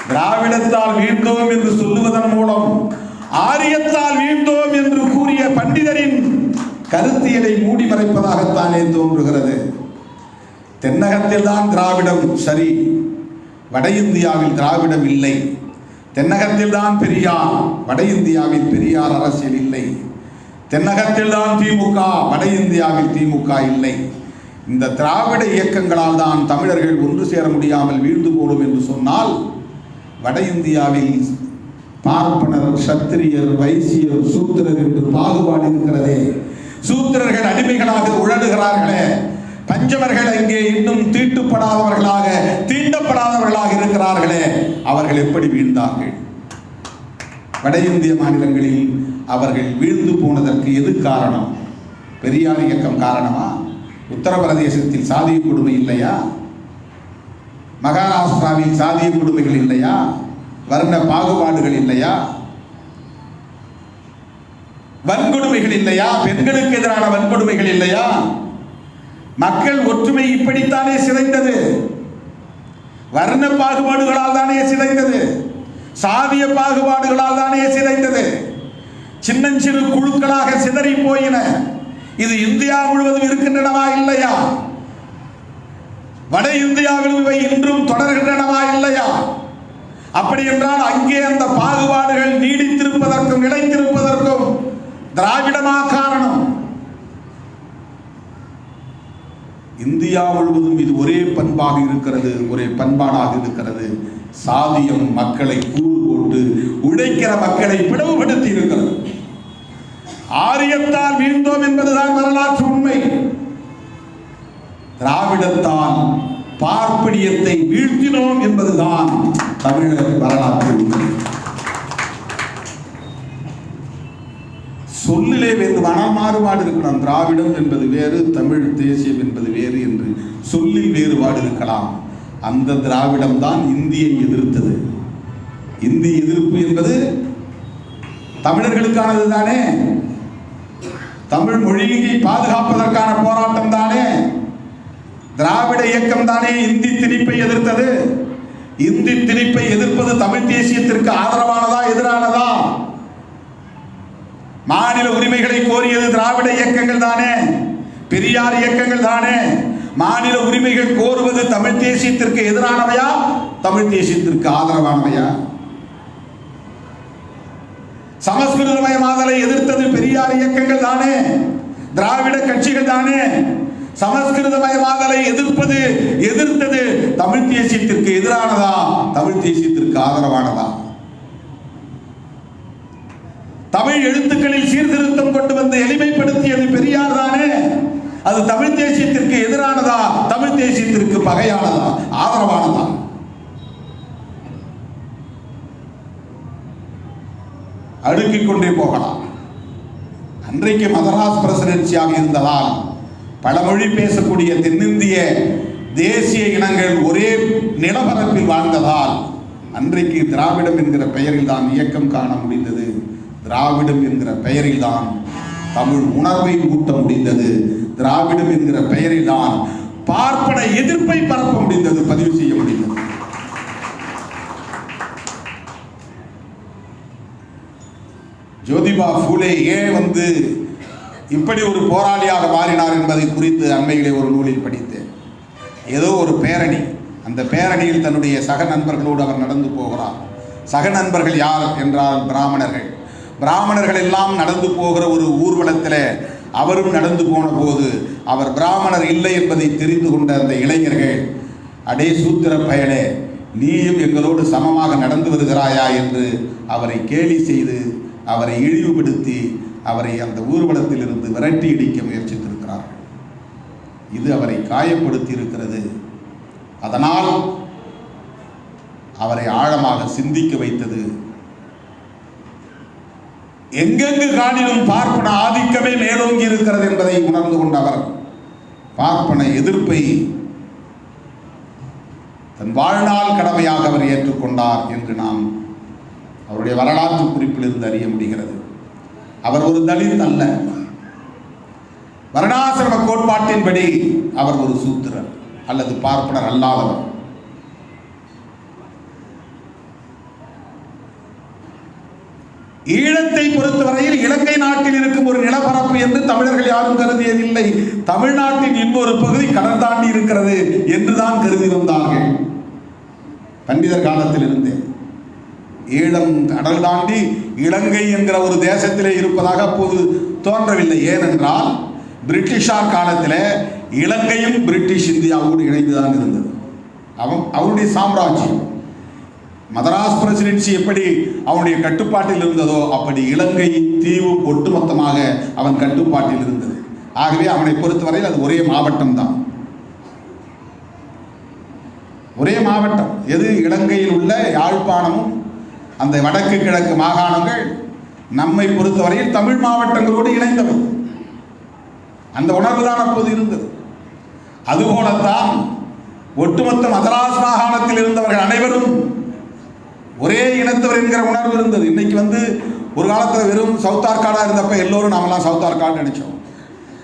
திராவிடத்தால் வீழ்ந்தோம் என்று சொல்லுவதன் மூலம் ஆரியத்தால் வீழ்ந்தோம் என்று கூறிய பண்டிதரின் கருத்தியலை மூடி மறைப்பதாகத்தானே தோன்றுகிறது. தென்னகத்தில் தான் திராவிடம் சரி, வட இந்தியாவில் திராவிடம் இல்லை. தென்னகத்தில் தான் பெரியார், வட இந்தியாவில் பெரியார் அரசியல் இல்லை. தென்னகத்தில் தான் திமுக, வட இந்தியாவில் திமுக இல்லை. இந்த திராவிட இயக்கங்களால் தான் தமிழர்கள் ஒன்று சேர முடியாமல் வீழ்ந்து போடும் என்று சொன்னால், வட இந்தியாவில் பார்ப்பனர், சத்திரியர், வைசியர், சூத்திரர் என்று பாகுபாடு இருக்கிறதே. சூத்திரர்கள் அடிமைகளாக உழலுகிறார்களே, பஞ்சவர்கள் அங்கே இன்னும் தீட்டுப்படாதவர்களாக, தீண்டப்படாதவர்களாக இருக்கிறார்களே, அவர்கள் எப்படி வீழ்ந்தார்கள்? வட இந்திய மாநிலங்களில் அவர்கள் வீழ்ந்து போனதற்கு எது காரணம்? பெரியார் இயக்கம் காரணமா? உத்தரப்பிரதேசத்தில் சாதிய கொடுமை இல்லையா? மகாராஷ்டிராவில் சாதிய கொடுமைகள் இல்லையா? வர்ண பாகுபாடுகள் இல்லையா? வன்கொடுமைகள் இல்லையா? பெண்களுக்கு எதிரான வன்கொடுமைகள் இல்லையா? மக்கள் ஒற்றுமை இப்படித்தானே சிதைந்தது. வர்ண பாகுபாடுகளால் தானே சிதைந்தது. சாதிய பாகுபாடுகளால் தானே சிதைந்தது. சின்னஞ்சிறு குழுக்களாக சிதறி போயின. இது இந்தியா முழுவதும் இருக்கின்றனவா இல்லையா? வட இந்தியாவில் இவை இன்றும் தொடர்கின்றனவா இல்லையா? அப்படி என்றால் அங்கே அந்த பாகுபாடுகள் நீடித்திருப்பதற்கும் நிலைத்திருப்பதற்கும் திராவிடமா காரணம்? இந்தியா முழுவதும் இது ஒரே பண்பாக இருக்கிறது, ஒரே பண்பாடாக இருக்கிறது. சாதியம் மக்களை கூறு போட்டு உழைக்கிற மக்களை பிளவுபடுத்தி இருக்கிறது. ஆரியத்தால் வீழ்ந்தோம் என்பதுதான் வரலாற்று உண்மை. திராவிடத்தால் பார்ப்பனியத்தை வீழ்த்தினோம் என்பதுதான் தமிழர் வரலாற்று உண்மை. சொல்லிலே வேண்டுமானால் மாறுபாடு இருக்கலாம். திராவிடம் என்பது வேறு, தமிழ் தேசியம் என்பது வேறு என்று சொல்லில் வேறுபாடு இருக்கலாம். அந்த திராவிடம் தான் இந்தியை எதிர்த்தது. இந்தி எதிர்ப்பு என்பது தமிழர்களுக்கானது தானே. தமிழ் மொழியை பாதுகாப்பதற்கான போராட்டம் தானே. திராவிட இயக்கம் தானே இந்தி திணிப்பை எதிர்த்தது. இந்தி திணிப்பை எதிர்ப்பது தமிழ் தேசியத்திற்கு ஆதரவானதா எதிரானதா? மாநில உரிமைகளை கோரியது திராவிட இயக்கங்கள் தானே, பெரியார் இயக்கங்கள் தானே. மாநில உரிமைகள் கோருவது தமிழ் தேசியத்திற்கு எதிரானவையா, தமிழ் தேசியத்திற்கு ஆதரவானவையா? சமஸ்கிருதமயமாதலை எதிர்த்தது பெரியார் இயக்கங்கள் தானே, திராவிட கட்சிகள் தானே. சமஸ்கிருதமயமாதலை எதிர்த்தது தமிழ் தேசியத்திற்கு எதிரானதா, தமிழ் தேசியத்திற்கு ஆதரவானதா? தமிழ் எழுத்துக்களில் சீர்திருத்தம் கொண்டு வந்து எளிமைப்படுத்தியது பெரியார் தானே. அது தமிழ் தேசியத்திற்கு எதிரானதா, தமிழ் தேசியத்திற்கு பகையானதா, ஆதரவானதா? அடுக்கிக் கொண்டே போகலாம். அன்றைக்கு மதராஸ் பிரசிடென்சியாக இருந்ததால் பல மொழி பேசக்கூடிய தென்னிந்திய தேசிய இனங்கள் ஒரே நிலப்பரப்பில் வாழ்ந்ததால் அன்றைக்கு திராவிடம் என்கிற பெயரில் தான் இயக்கம் காண முடிந்தது. திராவிடம் என்கிற பெயரில் தான் தமிழ் உணர்வை ஊட்ட முடிந்தது. திராவிடம் என்கிற பெயரில் தான் பார்ப்பன எதிர்ப்பை பரப்ப முடிந்தது, பதிவு செய்ய முடிந்தது. ஜோதிபா பூலே ஏன் இப்படி ஒரு போராளியாக மாறினார் என்பதை குறித்து அண்மையிலே ஒரு நூலில் படித்தேன். ஏதோ ஒரு பேரணி, அந்த பேரணியில் தன்னுடைய சக நண்பர்களோடு அவர் நடந்து போகிறார். சக நண்பர்கள் யார் என்றால் பிராமணர்கள். பிராமணர்கள் எல்லாம் நடந்து போகிற ஒரு ஊர்வலத்தில் அவரும் நடந்து போன போது அவர் பிராமணர் இல்லை என்பதை தெரிந்து கொண்ட அந்த இளைஞர்கள், அடே சூத்திர பயலே, நீயும் எங்களோடு சமமாக நடந்து வருகிறாயா என்று அவரை கேலி செய்து அவரை இழிவுபடுத்தி அவரை அந்த ஊர்வலத்தில் இருந்து விரட்டி இடிக்க முயற்சித்திருக்கிறார்கள். இது அவரை காயப்படுத்தி இருக்கிறது. அதனால் அவரை ஆழமாக சிந்திக்க வைத்தது. எங்கெங்கு காணிலும் பார்ப்பன ஆதிக்கமே மேலோங்கி இருக்கிறது என்பதை உணர்ந்து கொண்டவர் பார்ப்பன எதிர்ப்பை தன் வாழ்நாள் கடமையாக அவர் ஏற்றுக்கொண்டார் என்று நாம் அவருடைய வரலாற்று குறிப்பில் இருந்து அறிய முடிகிறது. அவர் ஒரு தலித் அல்ல. வர்ணாசிரம கோட்பாட்டின்படி அவர் ஒரு சூத்திரர் அல்லது பார்ப்பனர் அல்லாதவர். ஈழத்தை பொறுத்தவரையில் இலங்கை நாட்டில் இருக்கும் ஒரு நிலப்பரப்பு என்று தமிழர்கள் யாரும் கருதியதில்லை. தமிழ்நாட்டின் இன்னொரு பகுதி கடல் தாண்டி இருக்கிறது என்றுதான் கருதி வந்தார்கள். பண்டிதர் காலத்தில் இருந்தே. ஈழம் கடல் தாண்டி இலங்கை என்கிற ஒரு தேசத்திலே இருப்பதாக அப்போது தோன்றவில்லை. ஏனென்றால் பிரிட்டிஷார் காலத்தில் இலங்கையும் பிரிட்டிஷ் இந்தியாவோடு இணைந்துதான் இருந்தது. அவருடைய சாம்ராஜ்யம். மதராஸ் பிரசிடென்சி எப்படி அவனுடைய கட்டுப்பாட்டில் இருந்ததோ அப்படி இலங்கை தீவு ஒட்டுமொத்தமாக அவன் கட்டுப்பாட்டில் இருந்தது. ஆகவே அவனை பொறுத்தவரையில் அது ஒரே மாவட்டம் தான். ஒரே மாவட்டம். எது? இலங்கையில் உள்ள யாழ்ப்பாணமும் அந்த வடக்கு கிழக்கு மாகாணங்கள் நம்மை பொறுத்தவரையில் தமிழ் மாவட்டங்களோடு இணைந்தவை. அந்த உணர்வு தான் அப்போது இருந்தது. அதுபோலத்தான் ஒட்டுமொத்த மதராஸ் மாகாணத்தில் இருந்தவர்கள் அனைவரும் ஒரே இனத்தவர் என்கிற உணர்வு இருந்தது. இன்னைக்கு ஒரு காலத்தில் வெறும் சவுத் ஆர்காடாக இருந்தப்ப எல்லோரும் நாமெல்லாம் சவுத் ஆர்காடு நினைச்சோம்.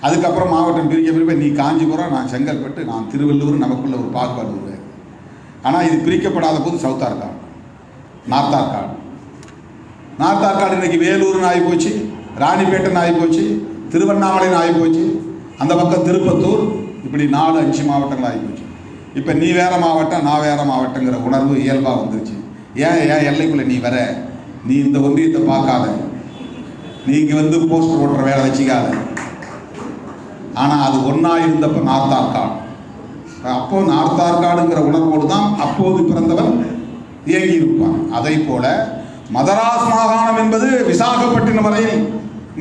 அதுக்கப்புறம் மாவட்டம் பிரிக்க நீ காஞ்சிபுரம், நான் செங்கல்பட்டு, நான் திருவள்ளூர், நமக்குள்ள ஒரு பாகுபாடு உருவாது. ஆனால் இது பிரிக்கப்படாத போது south Arcot, north Arcot. North Arcot இன்னைக்கு வேலூர்னு ஆகி போச்சு, ராணிப்பேட்டைன்னு ஆகி போச்சு, திருவண்ணாமலைன்னு ஆகி போச்சு, அந்த பக்கம் திருப்பத்தூர், இப்படி 4-5 மாவட்டங்கள் ஆகி போச்சு. இப்போ நீ வேற மாவட்டம், நான் வேற மாவட்டங்கிற உணர்வு இயல்பாக வந்துருச்சு. ஏன் எல்லைக்குள்ளே நீ வர, நீ இந்த ஒன்றியத்தை பார்க்காத, நீ இங்கே போஸ்டர் ஓட்டுற வேலை வச்சுக்காத. ஆனால் அது ஒன்றா இருந்தப்போ நார்த் ஆர்காடு. அப்போ நார்த் ஆர்காடுங்கிற உணர்வோடு தான் அப்போது பிறந்தவன் இயங்கி இருப்பான். அதை போல மதராஸ் மாகாணம் என்பது விசாகப்பட்டினம் வரையில்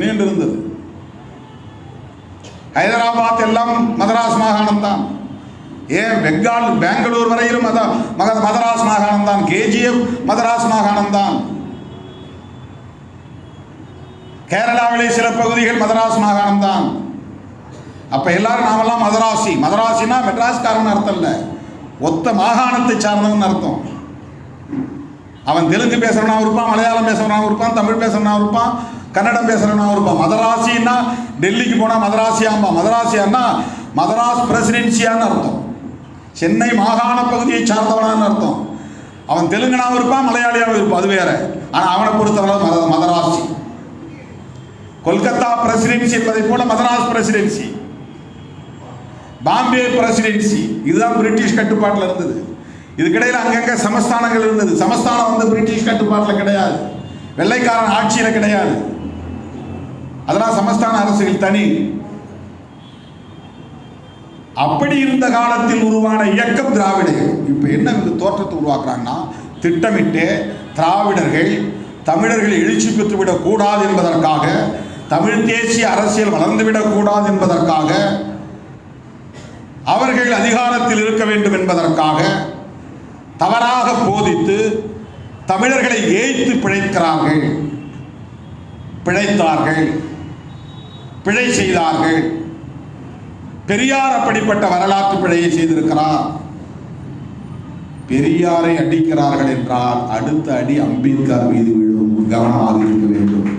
நீண்டிருந்தது. ஹைதராபாத் எல்லாம் மதராஸ் மாகாணம் தான். ஏன் பெங்களூர் வரையிலும் மதராஸ் மாகாணம் தான். கேஜிஎஃப் மதராஸ் மாகாணம் தான். கேரளாவிலே சில பகுதிகள் மதராஸ் மாகாணம் தான். அப்ப எல்லாரும் நாமெல்லாம் மதராசி. மதராசினா மெட்ராஸ்காரன் அர்த்தம் இல்லை, ஒத்த மாகாணத்தை சார்ந்தவன் அர்த்தம். அவன் தெலுங்கு பேசுறவனாவும் இருப்பான், மலையாளம் பேசுறவனாவும் இருப்பான், தமிழ் பேசுறவனாவும் இருப்பான், கன்னடம் பேசுறவனாவும் இருப்பான். மதராசின்னா டெல்லிக்கு போனா மதராசியாம்பா. மதராசியான்னா மதராஸ் பிரசிடென்சியான்னு அர்த்தம். சென்னை மாகாண பகுதியை சார்ந்தவனான்னு அர்த்தம். அவன் தெலுங்கனாவும் இருப்பான், மலையாளியாவும் இருப்பான், அது வேற. ஆனால் அவனை பொறுத்தவரை மதராசி. கொல்கத்தா பிரசிடென்சி என்பதை போல மதராஸ் பிரசிடென்சி, பாம்பே பிரசிடென்சி, இதுதான் பிரிட்டிஷ் கட்டுப்பாட்டில் இருந்தது. இதுக்கிடையில் அங்கங்க சமஸ்தானங்கள் இருந்தது. சமஸ்தானம் பிரிட்டிஷ் கட்டுப்பாட்டில் கிடையாது, வெள்ளைக்காரன் ஆட்சியில் கிடையாது. அதெல்லாம் சமஸ்தான அரசுகள் தனி. அப்படி இருந்த காலத்தில் உருவான இயக்கம் திராவிடர்கள். இப்போ என்ன தோற்றத்தை உருவாக்குறாங்கன்னா, திட்டமிட்டு திராவிடர்கள் தமிழர்கள் எழுச்சி பெற்றுவிடக் கூடாது என்பதற்காக, தமிழ் தேசிய அரசியல் வளர்ந்துவிடக் கூடாது என்பதற்காக, அவர்கள் அதிகாரத்தில் இருக்க வேண்டும் என்பதற்காக தவறாக போதித்து தமிழர்களை ஏய்த்து பிழைத்தார்கள், பிழை செய்தார்கள். பெரியார் அப்படிப்பட்ட வரலாற்று பிழையை செய்திருக்கிறார். பெரியாரை அடிக்கிறார்கள் என்றால் அடுத்த அடி அம்பேத்கர் மீது விழும். கவனமாக இருக்க வேண்டும்.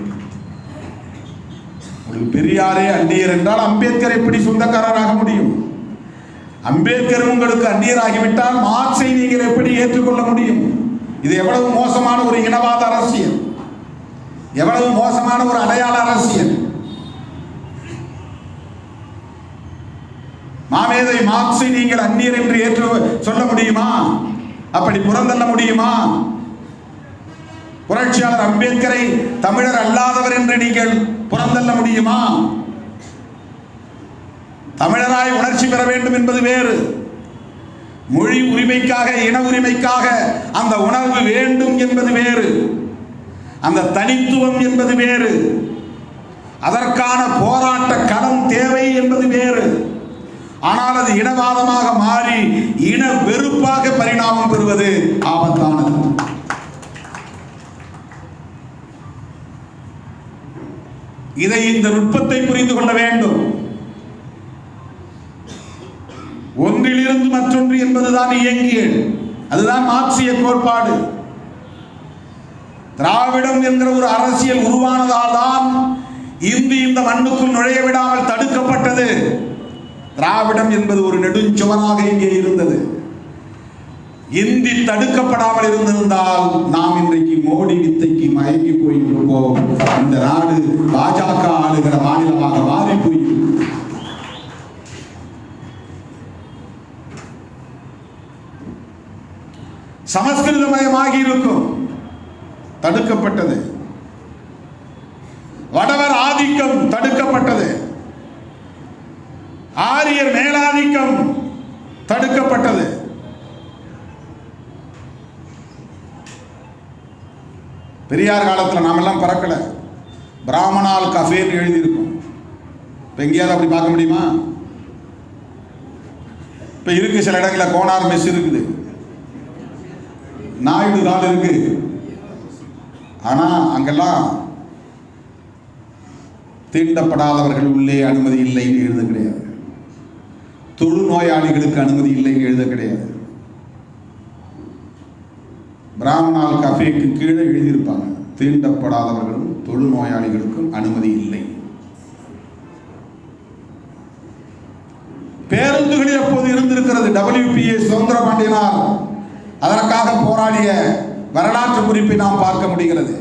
பெரியாரே அந்நியர் என்றால் அம்பேத்கர் எப்படி சொந்தக்காரராக முடியும்? அம்பேத்கர் உங்களுக்கு அந்நியராகிவிட்டால் மார்க்சை நீங்கள் எப்படி ஏற்றுக்கொள்ள முடியும்? இது எவ்வளவு மோசமான ஒரு இனவாத அரசியல், எவ்வளவு மோசமான ஒரு அடையாள அரசியல். மாமேதை மார்க்சை நீங்கள் அந்நியர் என்று ஏற்று சொல்ல முடியுமா? அப்படி புறந்தள்ள முடியுமா? புரட்சியாளர் அம்பேத்கரை தமிழர் அல்லாதவர் என்று நீங்கள் புறந்தள்ள முடியுமா? தமிழராய் உணர்ச்சி பெற வேண்டும் என்பது வேறு. மொழி உரிமைக்காக, இன உரிமைக்காக அந்த உணர்வு வேண்டும் என்பது வேறு. அந்த தனித்துவம் என்பது வேறு. அதற்கான போராட்ட களம் தேவை என்பது வேறு. ஆனால் அது இனவாதமாக மாறி இன வெறுப்பாக பரிணாமம் பெறுவது ஆபத்தானது. இதை, இந்த நுட்பத்தை புரிந்து கொள்ள வேண்டும். ஒன்றிலிருந்து மற்றொன்று என்பதுதான் இயங்கியல். அதுதான் மார்க்சிய கோட்பாடு. திராவிடம் என்கிற ஒரு அரசியல் உருவானதால் தான் இந்தி இந்த மண்ணுக்குள் நுழைய விடாமல் தடுக்கப்பட்டது. திராவிடம் என்பது ஒரு நெடுஞ்சுவராக இங்கே இருந்தது. இந்தி தடுக்கப்படாமல் இருந்திருந்தால் நாம் இன்றைக்கு மோடி வித்தைக்கு மயங்கி போயிருப்போம். இந்த நாடு பாஜக ஆளுகிற மாநிலமாக மாறி போயிருக்கும். சமஸ்கிருதமயமாகி இருக்கும், தடுக்கப்பட்டது. வடவர் ஆதிக்கம் தடுக்கப்பட்டது. ஆரியர் மேலாதிக்கம் தடுக்கப்பட்டது. பெரியார் காலத்தில் நாமெல்லாம் பறக்கல. பிராமணால் கஃபேன்னு எழுதியிருக்கும். இப்போ எங்கேயாவது அப்படி பார்க்க முடியுமா? இப்போ இருக்கு, சில இடங்களில் கோனார் மெஸ் இருக்குது, நாயுடு கால் இருக்கு. ஆனால் அங்கெல்லாம் தீண்டப்படாதவர்கள் உள்ளே அனுமதி இல்லைன்னு எழுத கிடையாது. தொழுநோயாளிகளுக்கு அனுமதி இல்லைன்னு எழுத கிடையாது. பிராமணால் கஃபேக்கு கீழே எழுதியிருப்பாங்க, தீண்டப்படாதவர்களும் தொழுநோயாளிகளுக்கும் அனுமதி இல்லை. பேருந்துகளில் எப்போது இருந்திருக்கிறது. WPA சுந்தரபாண்டியனார் அதற்காக போராடிய வரலாற்று குறிப்பை நாம் பார்க்க முடிகிறது.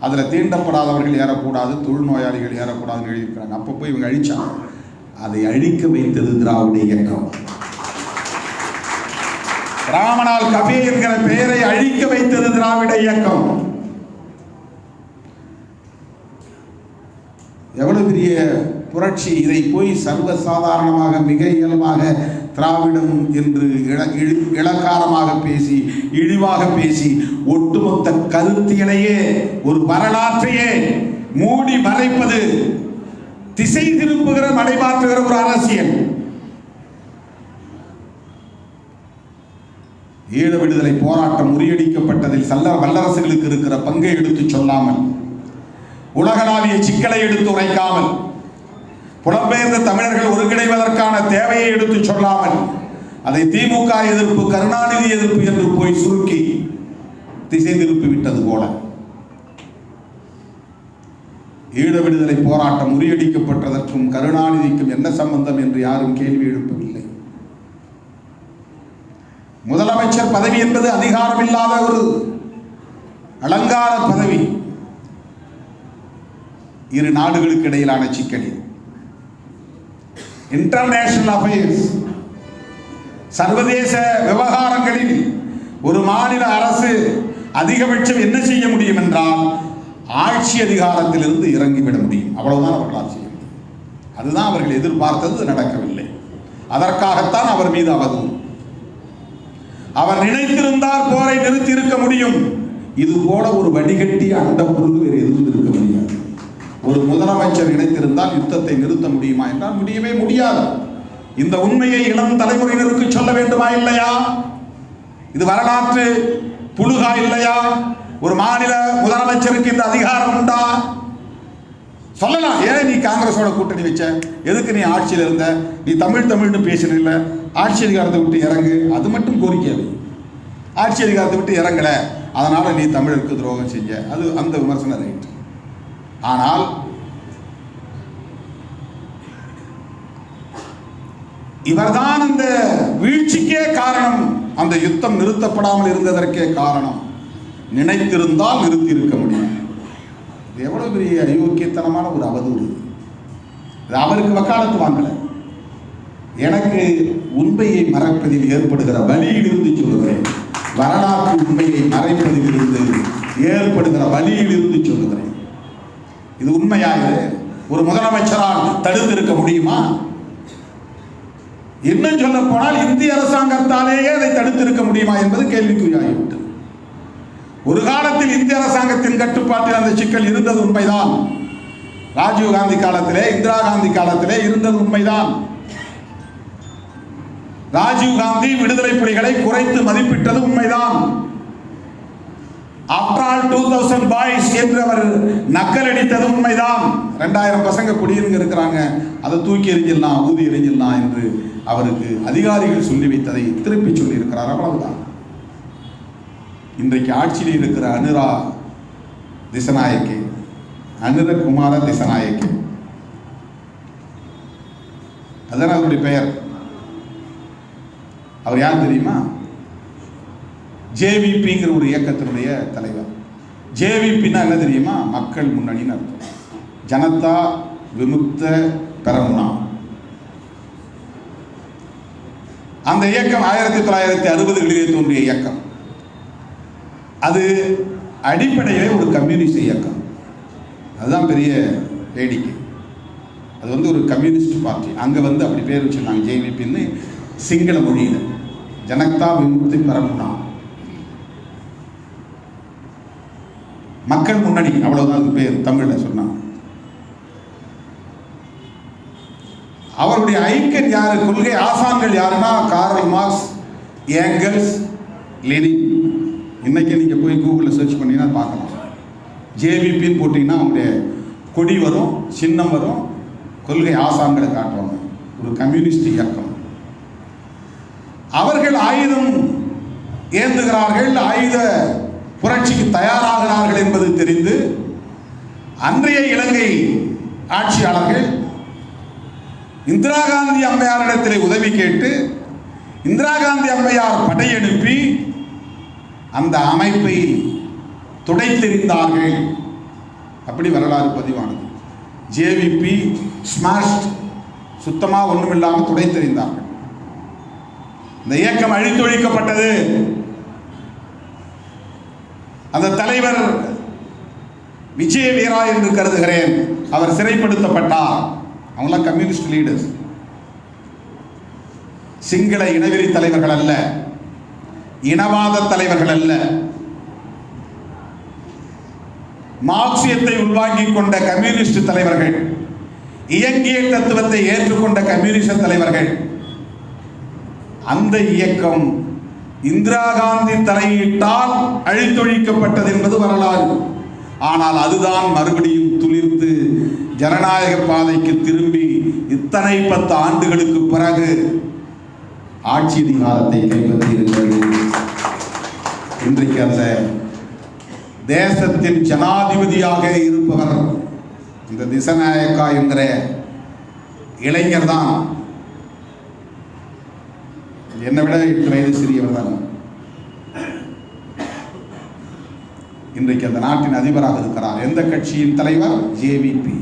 அதில் தீண்டப்படாதவர்கள் ஏறக்கூடாது, தொழுநோயாளிகள் ஏறக்கூடாதுன்னு எழுதியிருக்கிறாங்க. அப்போ போய் இவங்க அழிச்சாங்க. அதை அழிக்க வைத்தது திராவிட இயக்கம். பிராமணால் கஃபே என்கிற பெயரை அழிக்க வைத்தது திராவிட இயக்கம். எவ்வளவு பெரிய புரட்சி! இதை போய் சர்வசாதாரணமாக மிக இயல்பாக திராவிடம் என்று இளக்காரமாக பேசி, இழிவாக பேசி, ஒட்டுமொத்த கருத்தியலையே, ஒரு வரலாற்றையே மூடி மறைப்பது, திசை திருப்புகிற, மடைமாற்றுகிற ஒரு அரசியல். ஈழ விடுதலை போராட்டம் முறியடிக்கப்பட்டதில் வல்லரசுகளுக்கு இருக்கிற பங்கை எடுத்து சொல்லாமல், உலகளாவிய சிக்கலை எடுத்து உரைக்காமல், புலம்பெயர்ந்த தமிழர்கள் ஒருங்கிணைவதற்கான தேவையை எடுத்து சொல்லாமல், அதை திமுக எதிர்ப்பு, கருணாநிதி எதிர்ப்பு என்று போய் சுருக்கி திசை திருப்பி விட்டது போல ஈழ விடுதலை போராட்டம் முறியடிக்கப்பட்டதற்கும் கருணாநிதிக்கும் என்ன சம்பந்தம் என்று யாரும் கேள்வி எழுப்பவில்லை. முதலமைச்சர் பதவி என்பது அதிகாரம் இல்லாத ஒரு அலங்கார பதவி. இரு நாடுகளுக்கு இடையிலான சிக்கலில் இன்டர்நேஷனல் அஃபேர்ஸ், சர்வதேச விவகாரங்களில் ஒரு மாநில அரசு அதிகபட்சம் என்ன செய்ய முடியும் என்றால் ஆட்சி அதிகாரத்திலிருந்து இறங்கிவிட முடியும். அவ்வளவுதான் அவர்களால் செய்ய முடியும். அதுதான் அவர்கள் எதிர்பார்த்தது, நடக்கவில்லை. அதற்காகத்தான் அவர் மீது அவதூறு. அவர் நினைத்திருந்தால் போரை நிறுத்தி இருக்க முடியும். இது போல ஒரு வடிகட்டிய அண்டப்பொருள் வேறு எதுவும் இருக்க முடியாது. ஒரு முதலமைச்சர் நினைத்திருந்தால் யுத்தத்தை நிறுத்த முடியுமா என்றால் முடியவே முடியாது. இந்த உண்மையை இளம் தலைமுறையினருக்கு சொல்ல வேண்டுமா இல்லையா? இது வரலாற்று புழுகா இல்லையா? ஒரு மாநில முதலமைச்சருக்கு இந்த அதிகாரம் உண்டா? சொல்லலாம். ஏன் நீ காங்கிரஸோட கூட்டணி வச்ச? எதுக்கு நீ ஆட்சியில் இருந்த? நீ தமிழ்னு பேசினில்ல, ஆட்சி அதிகாரத்தை விட்டு இறங்கு. அது மட்டும் கோரிக்கை. ஆட்சி அதிகாரத்தை விட்டு இறங்கல, அதனால நீ தமிழருக்கு துரோகம் செஞ்ச, அது அந்த விமர்சனம் ரைட். ஆனால் இவர்தான் அந்த வீழ்ச்சிக்கே காரணம், அந்த யுத்தம் நிறுத்தப்படாமல் இருந்ததற்கே காரணம். நினைத்திருந்தால் நிறுத்தி இருக்க முடியும். இது எவ்வளவு பெரிய அயோக்கியத்தனமான ஒரு அவதூறு! அவருக்கு வக்காலத்து வாங்கல. எனக்கு உண்மையை மறைப்பதில் ஏற்படுகிற வலியிலிருந்து சொல்லுகிறேன். வரலாற்று உண்மையை மறைப்பதில் இருந்து ஏற்படுகிற வலியிலிருந்து சொல்லுகிறேன். இது உண்மையாக ஒரு முதலமைச்சரால் தடுத்து இருக்க முடியுமா? இன்னும் சொல்ல போனால் இந்திய அரசாங்கத்தாலேயே அதை தடுத்து இருக்க முடியுமா என்பது கேள்விக்குறியாகிவிட்டது. ஒரு காலத்தில் இந்திய அரசாங்கத்தின் கட்டுப்பாட்டில் அந்த சிக்கல் இருந்தது உண்மைதான். ராஜீவ் காந்தி காலத்திலே, இந்திரா காந்தி காலத்திலே இருந்தது உண்மைதான். ராஜீவ் காந்தி விடுதலை புலிகளை குறைத்து மதிப்பிட்டது உண்மைதான். ஆஃப்டர் ஆல் 2000 பாய்ஸ் என்று அவர் நக்கல் அடித்தது உண்மைதான். 2000 பசங்க குடியிருங்க இருக்கிறாங்க, அதை தூக்கி எறிஞ்சிடலாம், ஊதி எறிஞ்சிடலாம் என்று அவருக்கு அதிகாரிகள் சொல்லி வைத்ததை திருப்பி சொல்லி இருக்கிறார். அவ்வளவுதான். இன்றைக்கு ஆட்சியில் இருக்கிற அனுரா திசநாயக்கே, அனுரகுமார திசநாயக்கே, அதான் அவருடைய பெயர். அவர் யார் தெரியுமா? ஜேவிபிங்கிற ஒரு இயக்கத்தினுடைய தலைவர். ஜேவிபின்னா என்ன தெரியுமா? மக்கள் முன்னணின்னு அர்த்தம். ஜனதா விமுக்த பெரமுனா. அந்த இயக்கம் 1960களிலே தோன்றிய இயக்கம். அது அடிப்படையிலே ஒரு கம்யூனிஸ்ட் இயக்கம். அதுதான் பெரிய வேடிக்கை. அது ஒரு கம்யூனிஸ்ட் பார்ட்டி. அங்கே அப்படி பேர் வச்சுருந்தாங்க, ஜேவிபின்னு சிங்கள மொழியில், ஜனதா விமுக்தி பெரமுனா, மக்கள் முன்னணி, அவ்வளவுதான் பேர் தமிழில் சொன்னாங்க. அவருடைய ஐக்கியம் யாரு, கொள்கை ஆசான்கள் யாருன்னா கார்ல் மார்க்ஸ், ஏங்கல்ஸ், லெனின். இன்னைக்கு நீங்க போய் கூகுளில் சர்ச் பண்ணீங்கன்னா பார்க்கலாம். ஜேவிபின்னு போட்டீங்கன்னா அவங்களுடைய கொடி வரும், சின்னம் வரும், கொள்கை ஆசான்களை காட்டுவாங்க. ஒரு கம்யூனிஸ்ட் இயக்கம். அவர்கள் ஆயுதம் ஏந்துகிறார்கள், ஆயுத புரட்சிக்கு தயாராகிறார்கள் என்பது தெரிந்து அன்றைய இலங்கை ஆட்சியாளர்கள் இந்திரா காந்தி அம்மையாரிடத்தில் உதவி கேட்டு இந்திரா காந்தி அம்மையார் படையெடுப்பி அந்த அமைப்பை துடைத்தெறிந்தார்கள். அப்படி வரலாறு பதிவானது. ஜேவிபி ஸ்மாஷ்ட், சுத்தமாக ஒன்றுமில்லாமல் துடைத்தெறிந்தார்கள். இந்த இயக்கம் அழித்தொழிக்கப்பட்டது. அந்த தலைவர் விஜய வீரா என்று கருதுகிறேன், அவர் சிறைப்படுத்தப்பட்டார். அவங்களாம் கம்யூனிஸ்ட் லீடர்ஸ், சிங்கள இனவெறி தலைவர்கள் அல்ல, இனவாத தலைவர்கள் அல்ல, மார்க்சியத்தை உள்வாங்கிக் கொண்ட கம்யூனிஸ்ட் தலைவர்கள், இயங்கியல் தத்துவத்தை ஏற்றுக்கொண்ட கம்யூனிஸ்ட் தலைவர்கள். அந்த இயக்கம் இந்திரா காந்தி தலையிட்டால் அழித்தொழிக்கப்பட்டது என்பது வரலாறு. ஆனால் அதுதான் மறுபடியும் துளிர்த்து ஜனநாயக பாதைக்கு திரும்பி இத்தனை 10 ஆண்டுகளுக்கு பிறகு ஆட்சி அதிகாரத்தை கைப்பற்றி இருக்கிறது. இன்றைக்கு அந்த தேசத்தின் ஜனாதிபதியாக இருப்பவர் இந்த திசநாயக்கா என்கிற இளைஞர் தான். என்னை விட 8 வயது சிறியவர் தான். இன்றைக்கு அந்த நாட்டின் அதிபராக இருக்கிறார். எந்த கட்சியின் தலைவர்? ஜேவிபி.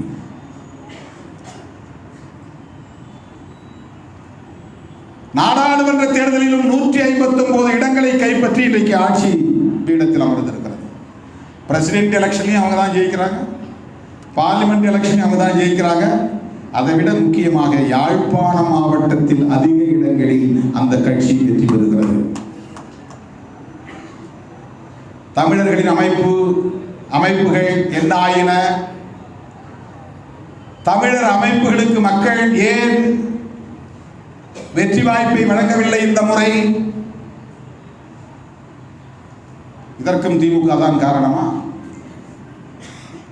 நாடாளுமன்ற தேர்தலிலும் 159 இடங்களை கைப்பற்றி இன்றைக்கு ஆட்சி பீடத்தில் அமர்ந்திருக்கிறது. பிரசிடென்ட் எலெக்ஷன்லையும் அவங்க தான் ஜெயிக்கிறாங்க, பார்லிமெண்ட் எலெக்ஷனையும் அவங்க தான் ஜெயிக்கிறாங்க. அதை விட முக்கியமாக யாழ்ப்பாண மாவட்டத்தில் அதிக இடங்களில் அந்த கட்சி வெற்றி பெறுகிறது. தமிழர்களின் அமைப்புகள் என்ன ஆயின? தமிழர் அமைப்புகளுக்கு மக்கள் ஏன் வெற்றி வாய்ப்பை வழங்கவில்லை இந்த முறை? இதற்கும் திமுக தான் காரணமா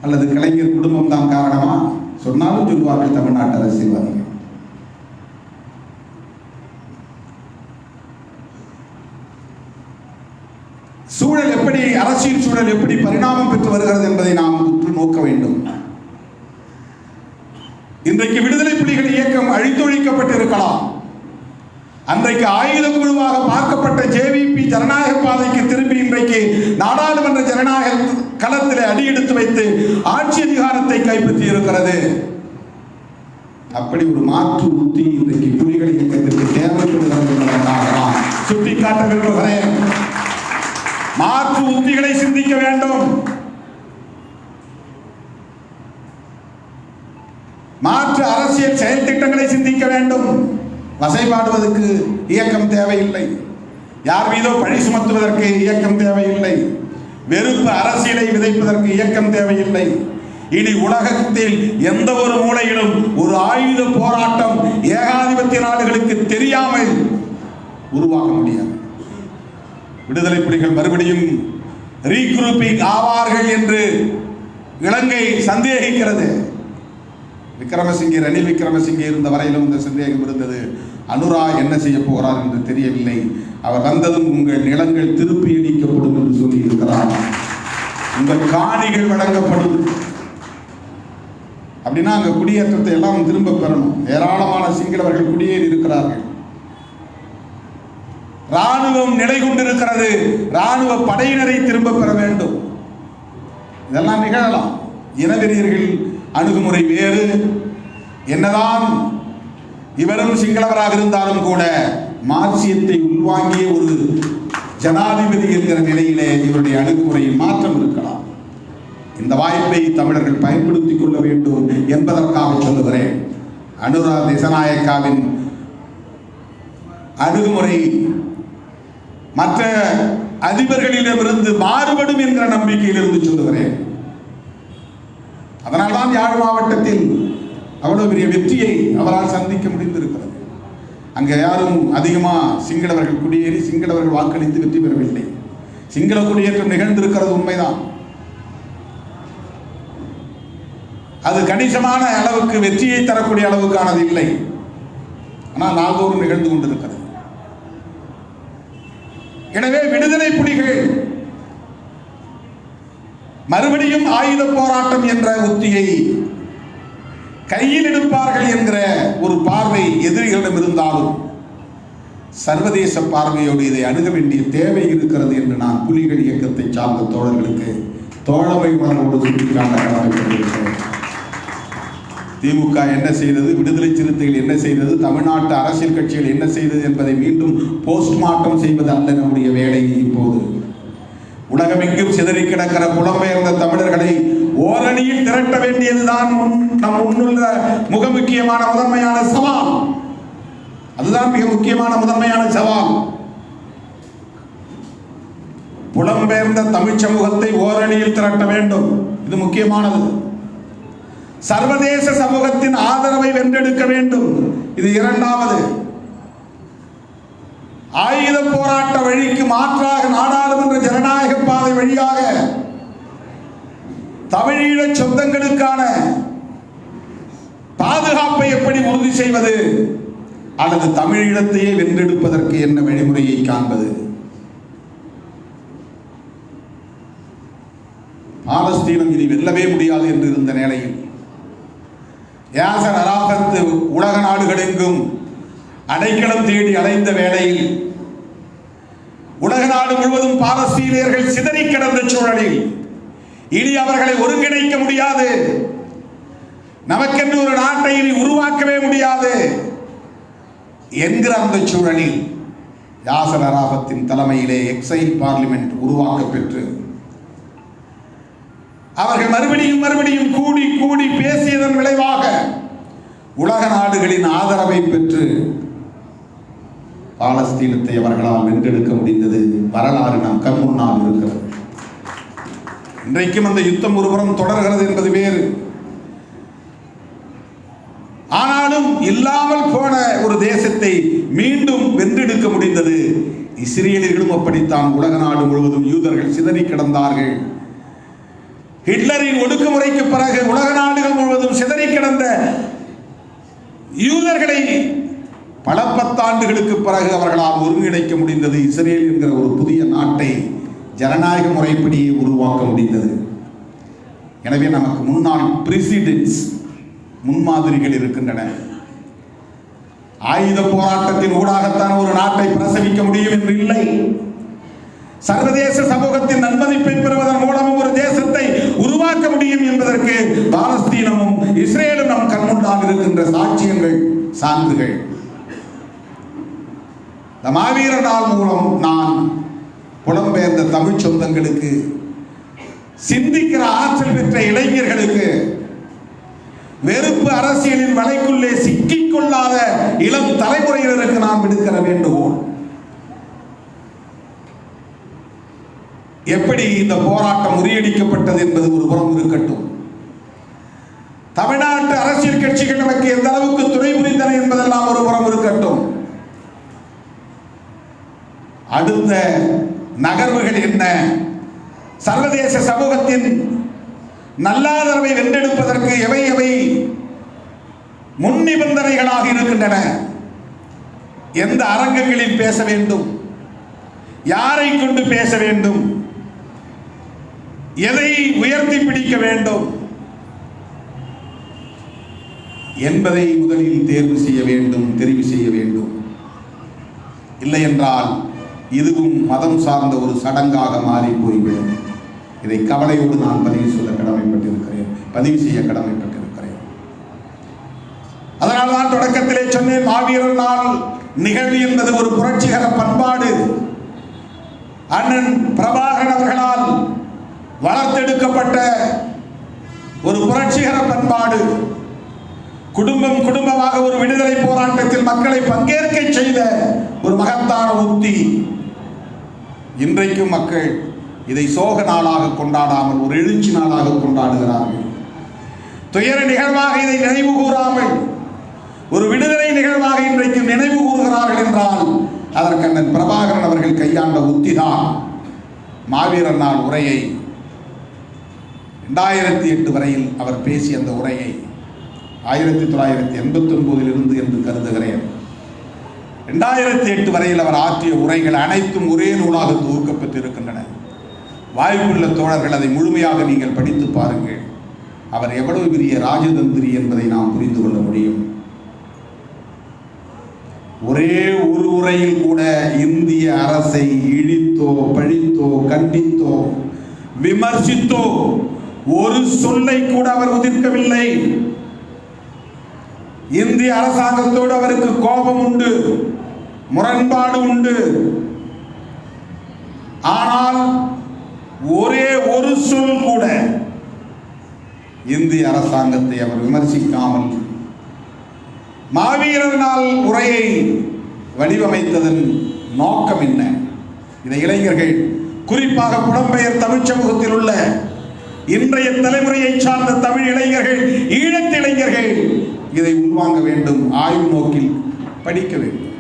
அல்லது கலைஞர் குடும்பம் தான் காரணமா? சொன்னாலும் சொல்வார்கள் தமிழ்நாட்டு அரசியல்வாதிகள். சூழல் எப்படி, அரசியல் சூழல் எப்படி பரிணாமம் பெற்று வருகிறது என்பதை நாம் உற்று நோக்க வேண்டும். இன்றைக்கு விடுதலை புலிகள் இயக்கம் அழித்தொழிக்கப்பட்டிருக்கலாம். அன்றைக்கு ஆயுத குழுவாக பார்க்கப்பட்ட ஜேவிபி ஜனநாயக பாதைக்கு திரும்பி இன்றைக்கு நாடாளுமன்ற ஜனநாயக களத்தில் அடியெடுத்து வைத்து ஆட்சி அதிகாரத்தை கைப்பற்றி இருக்கிறது. அப்படி ஒரு மாற்று உத்தி இன்றைக்கு புலிகள் இயக்கத்திற்கு தேவைப்படுகிறது என்பதற்காக நான் சுட்டிக்காட்ட விரும்புகிறேன். மாற்று உத்திகளை சிந்திக்க வேண்டும். மாற்று அரசியல் செயல் திட்டங்களை சிந்திக்க வேண்டும். வசைபாடுவதற்கு இயக்கம் தேவையில்லை. யார் மீதோ பழி சுமத்துவதற்கு இயக்கம் தேவையில்லை. வெறுப்பு அரசியலை விதைப்பதற்கு இயக்கம் தேவையில்லை. இனி உலகத்தில் எந்த ஒரு மூலையிலும் ஒரு ஆயுத போராட்டம் ஏகாதிபத்திய நாடுகளுக்கு தெரியாமல் உருவாக முடியாது. விடுதலை புலிகள் மறுபடியும் ரீக்ரூப்பிங் ஆவார்கள் என்று இலங்கை சந்தேகிக்கிறது. விக்ரமசிங்கே, ரணில் விக்ரமசிங்கே இருந்த வரையிலும் இந்த சந்தேகம் இருந்தது. அனுரா என்ன செய்ய போகிறார் என்று தெரியவில்லை. அவர் வந்ததும் உங்கள் நிலங்கள் திருப்பி அளிக்கப்படும் என்று சொல்லி இருக்கிறார். உங்கள் காணிகள் வழங்கப்படும். அப்படின்னா அங்க குடியேற்றத்தை எல்லாம் திரும்ப பெறணும். ஏராளமான சிங்களவர்கள் குடியேறி இருக்கிறார்கள். ராணுவம் நிலை கொண்டிருக்கிறது. ராணுவ படையினரை திரும்ப பெற வேண்டும். இதெல்லாம் நிகழலாம். இனவெறியர்கள் அணுகுமுறை வேறு. என்னதான் இவரும் சிங்களவராக இருந்தாலும் கூட மார்க்சியத்தை உள்வாங்கிய ஒரு ஜனாதிபதி என்கிற நிலையிலே இவருடைய அணுகுமுறையில் மாற்றம் இருக்கலாம். இந்த வாய்ப்பை தமிழர்கள் பயன்படுத்திக் கொள்ள வேண்டும் என்பதற்காக சொல்லுகிறேன். அனுரா திசாநாயக்காவின் அணுகுமுறை மற்ற அதிபர்களிடமிருந்து மாறுபடும் என்கிற நம்பிக்கையிலிருந்து சொல்லுகிறேன். அதனால்தான் யாழ் மாவட்டத்தில் அவ்வளவு பெரிய வெற்றியை அவரால் சந்திக்க முடிந்திருக்கிறது. அங்கே யாரும் அதிகமாக சிங்களவர்கள் குடியேறி சிங்களவர்கள் வாக்களித்து வெற்றி பெறவில்லை. சிங்கள குடியேற்றம் நிகழ்ந்திருக்கிறது உண்மைதான். அது கணிசமான அளவுக்கு வெற்றியை தரக்கூடிய அளவுக்கானது இல்லை. ஆனால் நாள்தோறும் நிகழ்ந்து கொண்டிருக்கிறது. எனவே விடுதலை புலிகள் மறுபடியும் ஆயுத போராட்டம் என்ற உத்தியை கையில் எடுப்பார்கள் என்கிற ஒரு பார்வை எதிரிகளிடம் இருந்தாலும் சர்வதேச பார்வையோடு இதை அணுக வேண்டிய தேவை இருக்கிறது என்று நான் புலிகள் இயக்கத்தை சார்ந்த தோழர்களுக்கு தோழமை உணர்வோடு சுட்டிக்காட்ட கடமைப்பட்டிருக்கிறேன். திமுக என்ன செய்தது, விடுதலை சிறுத்தைகள் என்ன செய்தது, தமிழ்நாட்டு அரசியல் கட்சிகள் என்ன செய்தது என்பதை மீண்டும் போஸ்ட்மார்ட்டம் செய்வது அல்ல நம்முடைய வேலை. இப்போது உலகமெங்கும் சிதறி கிடக்கிற புலம்பெயர்ந்த தமிழர்களை ஓரணியில் திரட்ட வேண்டியதுதான் நம் முன்னுள்ள மிக முக்கியமான முதன்மையான சவால். அதுதான் மிக முக்கியமான முதன்மையான சவால். புலம்பெயர்ந்த தமிழ் சமூகத்தை ஓரணியில் திரட்ட வேண்டும். இது முக்கியமானது. சர்வதேச சமூகத்தின் ஆதரவை வென்றெடுக்க வேண்டும். இது இரண்டாவது. ஆயுத போராட்ட வழிக்கு மாற்றாக நாடாளுமன்ற ஜனநாயக பாதை வழியாக தமிழீழ சொந்தங்களுக்கான பாதுகாப்பை எப்படி உறுதி செய்வது, அல்லது தமிழீழத்தையே வென்றெடுப்பதற்கு என்ன வழிமுறையை காண்பது. பாலஸ்தீனம் இனி வெல்லவே முடியாது என்று இருந்த நிலையில் யாசர் அரஃபத் உலக நாடுகளெங்கும் அடைக்கலம் தேடி அலைந்த வேளையில் உலக நாடு முழுவதும் பாலஸ்தீனியர்கள் சிதறி கிடந்த சூழலில் இனி அவர்களை ஒருங்கிணைக்க முடியாது, நமக்கென்று ஒரு நாட்டை இனி உருவாக்கவே முடியாது என்கிற அந்த சூழலில் யாசர் அரஃபத்தின் தலைமையிலே எக்ஸைல் பார்லிமெண்ட் உருவாக்க பெற்று அவர்கள் மறுபடியும் கூடி கூடி பேசியதன் விளைவாக உலக நாடுகளின் ஆதரவை பெற்று பாலஸ்தீனத்தை அவர்களால் வென்றெடுக்க முடிந்தது. வரலாறு நம் கண் முன்னால் இருக்கிறது. இன்றைக்கும் அந்த யுத்தம் ஒருபுறம் தொடர்கிறது என்பது வேறு. ஆனாலும் இல்லாமல் போன ஒரு தேசத்தை மீண்டும் வென்றெடுக்க முடிந்தது. இஸ்ரேலியர்களும் அப்படித்தான். உலக நாடு முழுவதும் யூதர்கள் சிதறி கிடந்தார்கள். ஹிட்லரின் ஒடுக்குமுறைக்கு பிறகு உலக நாடுகள் முழுவதும் சிதறி கிடந்த யூதர்களை பல பத்தாண்டுகளுக்கு பிறகு அவர்களால் ஒருங்கிணைக்க முடிந்தது. இஸ்ரேல் என்கிற ஒரு புதிய நாட்டை ஜனநாயக முறைப்படியே உருவாக்க முடிந்தது. எனவே நமக்கு முன்னால் பிரசிடென்ட்ஸ், முன்மாதிரிகள் இருக்கின்றன. ஆயுத போராட்டத்தின் ஊடாகத்தான் ஒரு நாட்டை பிரசவிக்க முடியும் என்று இல்லை. சர்வதேச சமூகத்தின் நன்மதிப்பை பெறுவதன் மூலமும் ஒரு தேசத்தை உருவாக்க முடியும் என்பதற்கு பாலஸ்தீனமும் இஸ்ரேலும் நம் கண்முன்னால் இருக்கின்ற சாட்சியங்கள், சான்றுகள். மாவீரர் நாள் மூலம் நான் புலம்பெயர்ந்த தமிழ் சொந்தங்களுக்கு, சிந்திக்கிற ஆற்றல் பெற்ற இளைஞர்களுக்கு, வெறுப்பு அரசியலின் வலைக்குள்ளே சிக்கிக் கொள்ளாத இளம் தலைமுறையினருக்கு நான் விடுக்கிற வேண்டுகோள். எப்படி இந்த போராட்டம் முறியடிக்கப்பட்டது என்பது ஒரு புறம் இருக்கட்டும், தமிழ்நாட்டு அரசியல் கட்சிகள் நமக்கு எந்த அளவுக்கு துணை புரிந்தன என்பதெல்லாம் ஒரு புறம் இருக்கட்டும். அடுத்த நகர்வுகள் என்ன? சர்வதேச சமூகத்தின் நல்லாதரவை வென்றெடுப்பதற்கு எவை எவை முன் நிபந்தனைகளாக இருக்கின்றன? எந்த அரங்கங்களில் பேச வேண்டும்? யாரை கொண்டு பேச வேண்டும்? எதை உயர்த்தி பிடிக்க வேண்டும் என்பதை முதலில் தேர்வு செய்ய வேண்டும், தெரிவு செய்ய வேண்டும். இல்லை என்றால் இதுவும் மதம் சார்ந்த ஒரு சடங்காக மாறி போய்விடும். இதை கவலையோடு நான் பதிவு செய்ய கடமைப்பட்டிருக்கிறேன். அதனால் தான் தொடக்கத்திலே சொன்னேன், மாவீரர் நாள் நிகழ்வு என்பது ஒரு புரட்சிகர பண்பாடு. அண்ணன் பிரபாகரன் அவர்களால் வளர்த்தெடுக்கப்பட்ட ஒரு புரட்சிகர பண்பாடு, குடும்பம் குடும்பமாக ஒரு விடுதலை போராட்டத்தில் மக்களை பங்கேற்க செய்த ஒரு மகத்தான உத்தி. இன்றைக்கும் மக்கள் இதை சோக நாளாக கொண்டாடாமல் ஒரு எழுச்சி நாளாக கொண்டாடுகிறார்கள். துயர நிகழ்வாக இதை நினைவு கூறாமல் ஒரு விடுதலை நிகழ்வாக இன்றைக்கு நினைவு கூறுகிறார்கள் என்றால் அதற்கு அண்ணன் பிரபாகரன் அவர்கள் கையாண்ட உத்திதான். மாவீரர் நாள் உரையை 2008 வரையில் அவர் பேசிய அந்த உரையை 1989 என்று கருதுகிறேன். 2008 வரையில் அவர் ஆற்றிய உரைகள் அனைத்தும் ஒரே நூலாக தொகுக்கப்பட்டிருக்கின்றன. வாய்ப்புள்ள தோழர்கள் அதை முழுமையாக நீங்கள் படித்து பாருங்கள். அவர் எவ்வளவு பெரிய ராஜதந்திரி என்பதை நாம் புரிந்து கொள்ள முடியும். ஒரே ஒரு உரையில் கூட இந்திய அரசை இழித்தோ பழித்தோ கண்டித்தோ விமர்சித்தோ ஒரு சொல்லை கூட அவர் உதிர்க்கவில்லை. இந்திய அரசாங்கத்தோடு அவருக்கு கோபம் உண்டு, முரண்பாடு உண்டு. ஆனால் ஒரே ஒரு சொல் கூட இந்திய அரசாங்கத்தை அவர் விமர்சிக்காமல் மாவீரர் நாள் உரையை வடிவமைத்ததன் நோக்கம் என்ன? இதை இளைஞர்கள், குறிப்பாக புலம்பெயர் தமிழ் சமூகத்தில் உள்ள இன்றைய தலைமுறையை சார்ந்த தமிழ் இளைஞர்கள், ஈழத்து இளைஞர்கள் இதை உள்வாங்க வேண்டும், ஆய்வு நோக்கில் படிக்க வேண்டும்.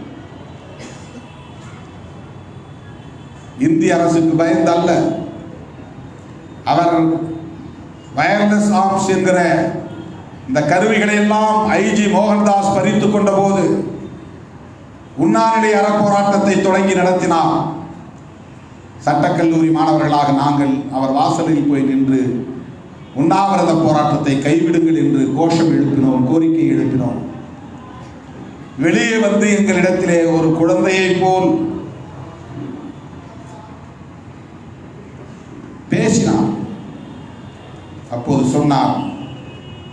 இந்திய அரசுக்கு பயந்தல்ல, அவர் வயர்லெஸ் ஆர்ம்ஸ் என்கிற இந்த கருவிகளை எல்லாம் ஐஜி மோகன்தாஸ் பறித்துக் கொண்ட போது உண்ணாநிலை அறப்போராட்டத்தை தொடங்கி நடத்தினார். சட்டக்கல்லூரி மாணவர்களாக நாங்கள் அவர் வாசலில் போய் நின்று உண்ணாவிரத போராட்டத்தை கைவிடுங்கள் என்று கோஷம் எழுப்பினோம், கோரிக்கை எழுப்பினோம். வெளியே வந்து எங்களிடத்திலே ஒரு குழந்தையை போல் பேசினார். அப்போது சொன்னார்,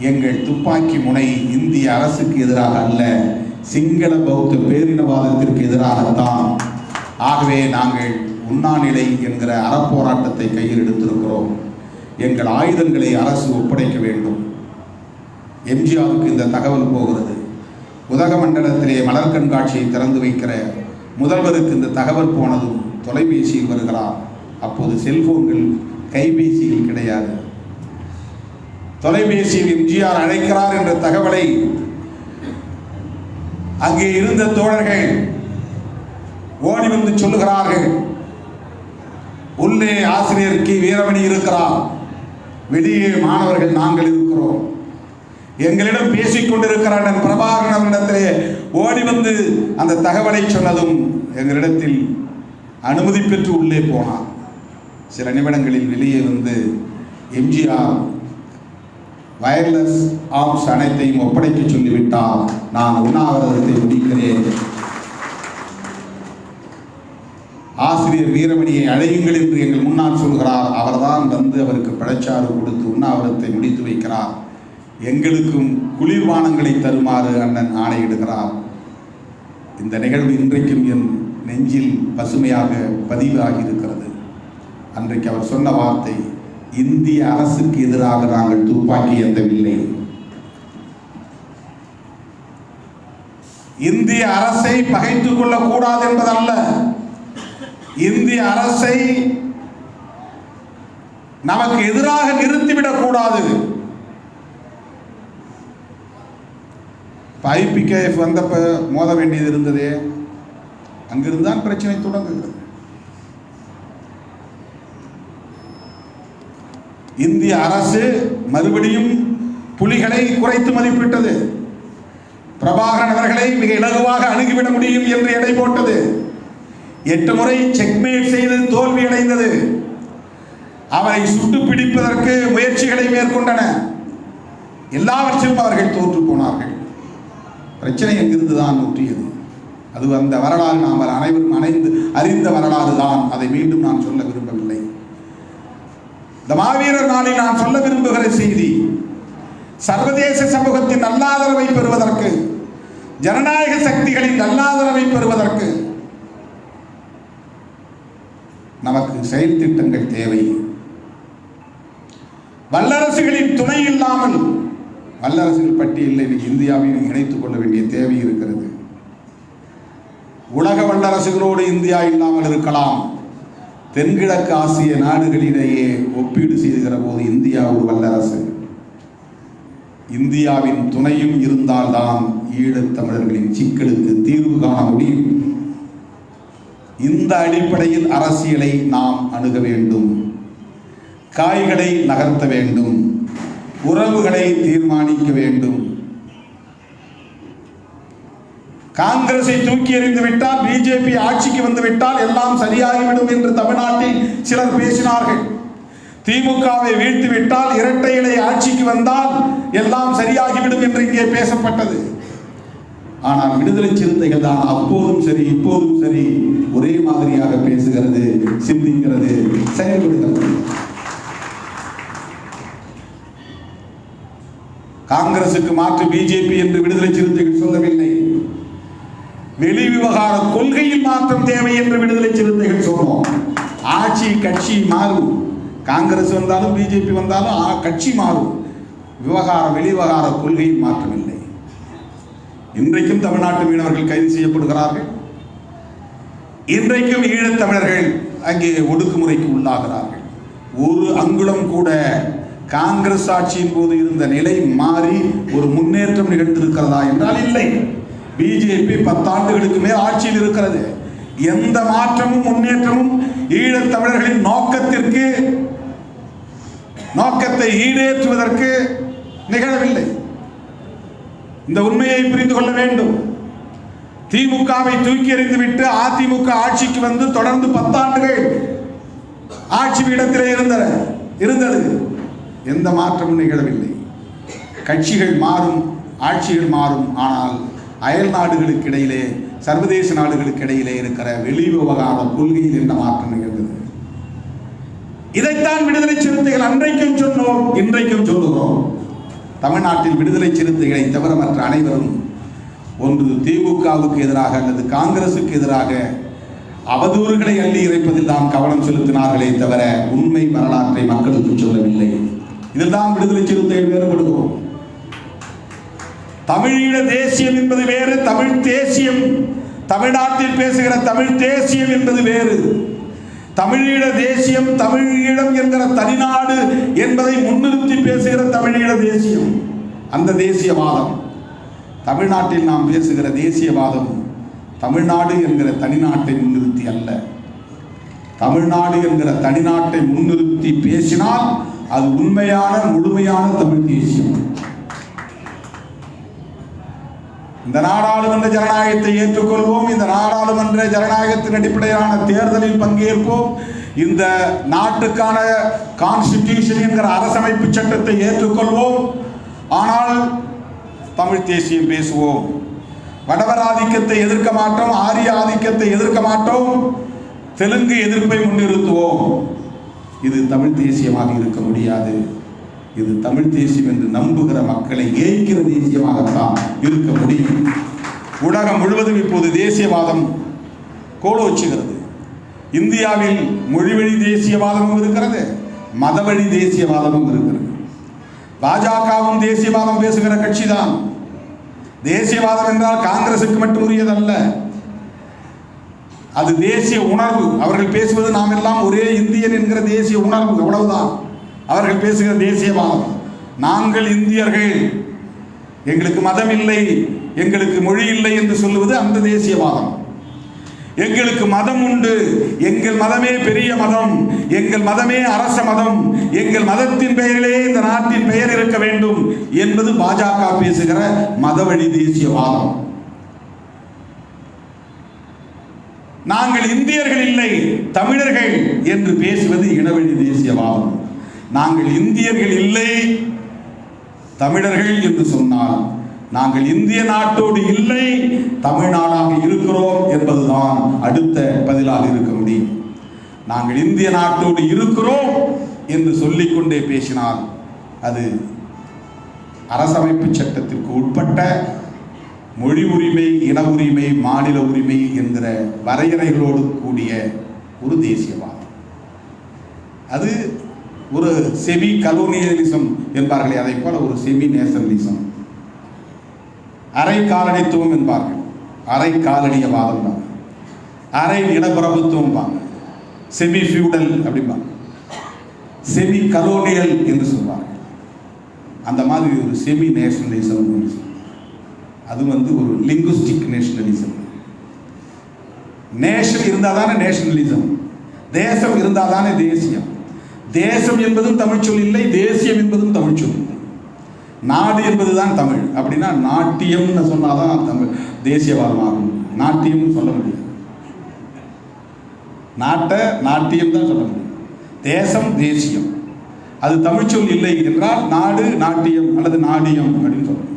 எங்கள் துப்பாக்கி முனை இந்திய அரசுக்கு எதிராக அல்ல, சிங்கள பௌத்த பேரினவாதத்திற்கு எதிராகத்தான். ஆகவே நாங்கள் உண்ணாநிலை என்கிற அறப்போராட்டத்தை கையில் எடுத்திருக்கிறோம். எங்கள் ஆயுதங்களை அரசு ஒப்படைக்க வேண்டும். எம்ஜிஆருக்கு இந்த தகவல் போகிறது. உதகமண்டலத்திலே மலர் கண்காட்சியை திறந்து வைக்கிற முதல்வருக்கு இந்த தகவல் போனதும் தொலைபேசியில் வருகிறார். அப்போது செல்போன்கள் கைபேசியில் கிடையாது. தொலைபேசியில் எம்ஜிஆர் அழைக்கிறார் என்ற தகவலை அங்கே இருந்த தோழர்கள் ஓடி வந்து சொல்லுகிறார்கள். உள்ளே ஆசிரியர் கி வீரமணி இருக்கிறார், வெளியே மாணவர்கள் நாங்கள் இருக்கிறோம். எங்களிடம் பேசிக் கொண்டிருக்கிறார் பிரபாகரன் அவரிடத்திலே ஓடி வந்து அந்த தகவலை சொன்னதும் எங்களிடத்தில் அனுமதி பெற்று உள்ளே போனார். சில நிமிடங்களில் வெளியே வந்து எம்ஜிஆர் வயர்லெஸ் ஆர்ம்ஸ் அனைத்தையும் ஒப்படைக்க சொல்லிவிட்டார், நான் உண்ணாவிரதத்தை முடிக்கிறேன், ஆசிரியர் வீரமணியை அழையுங்கள் என்று எங்கள் முன்னால் சொல்கிறார். அவர்தான் வந்து அவருக்கு பழச்சாறு கொடுத்து உண்ணாவிரதத்தை முடித்து வைக்கிறார். எங்களுக்கும் குளிர்பானங்களை தருமாறு அண்ணன் ஆணையிடுகிறார். இந்த நிகழ்வு இன்றைக்கும் என் நெஞ்சில் பசுமையாக பதிவாகி இருக்கிறது. அன்றைக்கு அவர் சொன்ன வார்த்தை, இந்திய அரசுக்கு எதிராக நாங்கள் துப்பாக்கி ஏந்தவில்லை, இந்திய அரசை பகைத்துக் கொள்ளக்கூடாது என்பதல்ல, இந்திய அரசை நமக்கு எதிராக நிறுத்திவிடக் கூடாது. ஐபிகேஎஃப் வந்தப்ப மோத வேண்டியது இருந்ததே, அங்கிருந்தான் பிரச்சனை தொடங்குகிறது. இந்திய அரசு மறுபடியும் புலிகளை குறைத்து மதிப்பிட்டது. பிரபாகரன் அவர்களை மிக இலகுவாக அணுகிவிட முடியும் என்று எடை போட்டது. 8 முறை செக்மேட் செய்து தோல்வி அடைந்தது. அவரை சுட்டு பிடிப்பதற்கு முயற்சிகளை மேற்கொண்டன. எல்லாவற்றிலும் அவர்கள் தோற்று போனார்கள். பிரச்சனை எங்கிருந்துதான் முற்றியது. அது அந்த வரலாறு நாம் அனைவரும் அறிந்த வரலாறு தான். அதை மீண்டும் நான் சொல்ல விரும்பவில்லை. இந்த மாவீரர் நாளில் நான் சொல்ல விரும்புகிற செய்தி, சர்வதேச சமூகத்தின் நல்லாதரவை பெறுவதற்கு, ஜனநாயக சக்திகளின் நல்லாதரவை பெறுவதற்கு நமக்கு செயல் திட்டங்கள் தேவை. வல்லரசுகளின் துணை இல்லாமல் வல்லரசுகள் பட்டியலில் இந்தியாவையும் இணைத்துக் கொள்ள வேண்டிய தேவை இருக்கிறது. உலக வல்லரசுகளோடு இந்தியா இல்லாமல் இருக்கலாம். தென்கிழக்கு ஆசிய நாடுகளிடையே ஒப்பீடு செய்கிற போது இந்தியா ஒரு வல்லரசு. இந்தியாவின் துணையும் இருந்தால்தான் ஈழத்தமிழர்களின் சிக்கலுக்கு தீர்வு காண முடியும். இந்த அடிப்படையில் அரசியலை நாம் அணுக வேண்டும். காய்களை நகர்த்த வேண்டும். உறவுகளை தீர்மானிக்க வேண்டும். காங்கிரஸை தூக்கி எறிந்து விட்டால், பிஜேபி ஆட்சிக்கு வந்து விட்டால் எல்லாம் சரியாகிவிடும் என்று தமிழ்நாட்டில் சிலர் பேசினார்கள். திமுகவை வீழ்த்தி விட்டால், இரட்டை இலை ஆட்சிக்கு வந்தால் எல்லாம் சரியாகிவிடும் என்று இங்கே பேசப்பட்டது. ஆனால் விடுதலை சிறுத்தைகள் தான் அப்போதும் சரி இப்போதும் சரி ஒரே மாதிரியாக பேசுகிறது, சிந்திக்கிறது, செயல்படுகிறது. காங்கிரசுக்கு மாற்று பிஜேபி என்று விடுதலை சிறுத்தைகள் சொல்லவில்லை. வெளி விவகார கொள்கையில் மாற்றம் தேவை என்று விடுதலை சிறுத்தைகள் சொன்னோம். ஆட்சி கட்சி மாறும், காங்கிரஸ் வந்தாலும் பிஜேபி வந்தாலும் கட்சி மாறும், வெளிவிவகார கொள்கையில் மாற்றம் இல்லை. இன்றைக்கும் தமிழ்நாட்டு மீனவர்கள் கைது செய்யப்படுகிறார்கள். இன்றைக்கும் ஈழத்தமிழர்கள் அங்கே ஒடுக்குமுறைக்கு உள்ளாகிறார்கள். ஒரு அங்குலம் கூட காங்கிரஸ் ஆட்சியின் போது இருந்த நிலை மாறி ஒரு முன்னேற்றம் நிகழ்ந்திருக்கிறதா என்றால் இல்லை. பிஜேபி 10 ஆண்டுகளுக்கு மேல் ஆட்சியில் இருக்கிறது. எந்த மாற்றமும் முன்னேற்றமும் ஈழத்தமிழர்களின் நோக்கத்தை ஈடேற்றுவதற்கு நிகழவில்லை. இந்த உண்மையை புரிந்து கொள்ள வேண்டும். திமுகவை தூக்கி எறிந்துவிட்டு அதிமுக ஆட்சிக்கு வந்து தொடர்ந்து 10 ஆண்டுகள் ஆட்சி பீடத்திலே இருந்தது. எந்த மாற்றமும் நிகழவில்லை. கட்சிகள் மாறும், ஆட்சிகள் மாறும். ஆனால் அயல் நாடுகளுக்கு இடையிலே, சர்வதேச நாடுகளுக்கு இடையிலே இருக்கிற வெளி விவகார கொள்கையில் என்ன மாற்றம் நிகழ்ந்தது? இதைத்தான் விடுதலை சிறுத்தைகள் அன்றைக்கும் சொன்னோம், இன்றைக்கும் சொல்லுகிறோம். தமிழ்நாட்டில் விடுதலை சிறுத்தைகளை தவிர மற்ற அனைவரும் ஒன்று திமுகவுக்கு எதிராக அல்லது காங்கிரசுக்கு எதிராக அவதூறுகளை அள்ளி இறைப்பதில் தான் கவனம் செலுத்தினார்களே தவிர உண்மை வரலாற்றை மக்களுக்கு சொல்லவில்லை. இதில் தான் விடுதலை சிறுத்தைகள் வேறுபடுகிறோம். தமிழீழ தேசியம் என்பது வேறு, தமிழ் தேசியம், தமிழ்நாட்டில் பேசுகிற தமிழ் தேசியம் என்பது வேறு. தமிழீழ தேசியம், தமிழீழம் என்கிற தனிநாடு என்பதை முன்னிறுத்தி பேசுகிற தமிழீழ தேசியம், அந்த தேசியவாதம். தமிழ்நாட்டில் நாம் பேசுகிற தேசியவாதம் தமிழ்நாடு என்கிற தனிநாட்டை முன்னிறுத்தி அல்ல. தமிழ்நாடு என்கிற தனிநாட்டை முன்னிறுத்தி பேசினால் அது உண்மையான முழுமையான தமிழ் தேசியம். இந்த நாடாளுமன்ற ஜனநாயகத்தை ஏற்றுக்கொள்வோம். இந்த நாடாளுமன்ற ஜனநாயகத்தின் அடிப்படையிலான தேர்தலில் பங்கேற்போம். இந்த நாட்டுக்கான கான்ஸ்டிடியூஷன் என்கிற அரசமைப்பு சட்டத்தை ஏற்றுக்கொள்வோம். ஆனால் தமிழ் தேசியம் பேசுவோம். வடவர் ஆதிக்கத்தை எதிர்க்க மாட்டோம், ஆரிய ஆதிக்கத்தை எதிர்க்க மாட்டோம், தெலுங்கு எதிர்ப்பை முன்னிறுத்துவோம். இது தமிழ் தேசியமாக இருக்க முடியாது. இது தமிழ் தேசியம் என்று நம்புகிற மக்களை ஏய்க்கிற தேசியமாகத்தான் இருக்க முடியும். உலகம் முழுவதும் இப்போது தேசியவாதம் கோலோச்சுகிறது. இந்தியாவில் மொழிவழி தேசியவாதமும் இருக்கிறது, மதவழி தேசியவாதமும் இருக்கிறது. பாஜகவும் தேசியவாதம் பேசுகிற கட்சி தான். தேசியவாதம் என்றால் காங்கிரசுக்கு மட்டும் உரியதல்ல, அது தேசிய உணர்வு. அவர்கள் பேசுவது நாம் எல்லாம் ஒரே இந்தியன் என்கிற தேசிய உணர்வு, அவ்வளவுதான் அவர்கள் பேசுகிற தேசியவாதம். நாங்கள் இந்தியர்கள், எங்களுக்கு மதம் இல்லை, எங்களுக்கு மொழி இல்லை என்று சொல்லுவது அந்த தேசியவாதம். எங்களுக்கு மதம் உண்டு, எங்கள் மதமே பெரிய மதம், எங்கள் மதமே அரச மதம், எங்கள் மதத்தின் பெயரிலே இந்த நாட்டின் பெயர் இருக்க வேண்டும் என்பது பாஜக பேசுகிற மதவழி தேசியவாதம். நாங்கள் இந்தியர்கள் இல்லை, தமிழர்கள் என்று பேசுவது இனவழி தேசியவாதம். நாங்கள் இந்தியர்கள் இல்லை, தமிழர்கள் என்று சொன்னால் நாங்கள் இந்திய நாட்டோடு இல்லை, தமிழ்நாடாக இருக்கிறோம் என்பதுதான் அடுத்த பதிலாக இருக்க முடியும். நாங்கள் இந்திய நாட்டோடு இருக்கிறோம் என்று சொல்லிக்கொண்டே பேசினால் அது அரசமைப்பு சட்டத்திற்கு உட்பட்ட மொழி உரிமை, இன உரிமை, மாநில உரிமை என்கிற வரையறைகளோடு கூடிய ஒரு தேசியவாதம். அது ஒரு செமி கலோனியலிசம் என்பார்களே, அதை போல ஒரு செமி நேஷனலிசம், அரை காலனித்துவம் என்பார்கள், அரை காலனியவாதம் தான், அரை நிலப்பிரபுத்துவம் பாங்க, செமி ஃபியூடல் அப்படிம்பாங்க, செமி கலோனியல் என்று சொல்வார்கள். அந்த மாதிரி ஒரு செமி நேஷனலிசம், அது ஒரு லிங்குஸ்டிக் நேஷனலிசம். நேஷன் இருந்தால் தானே நேஷனலிசம், தேசம் இருந்தால் தானே தேசியம். தேசம் என்பதும் தமிழ் சொல் இல்லை, தேசியம் என்பதும் தமிழ் சொல் இல்லை. நாடு என்பதுதான் தமிழ். அப்படின்னா நாட்டியம்னு சொன்னாதான் தமிழ் தேசியவாதம் ஆகும். நாட்டியம்னு சொல்ல முடியாது, நாட்டை நாட்டியம் தான் சொல்ல முடியும். தேசம் தேசியம் அது தமிழ் சொல் இல்லை என்றால் நாடு நாட்டியம் அல்லது நாடியம் அப்படின்னு சொல்லணும்.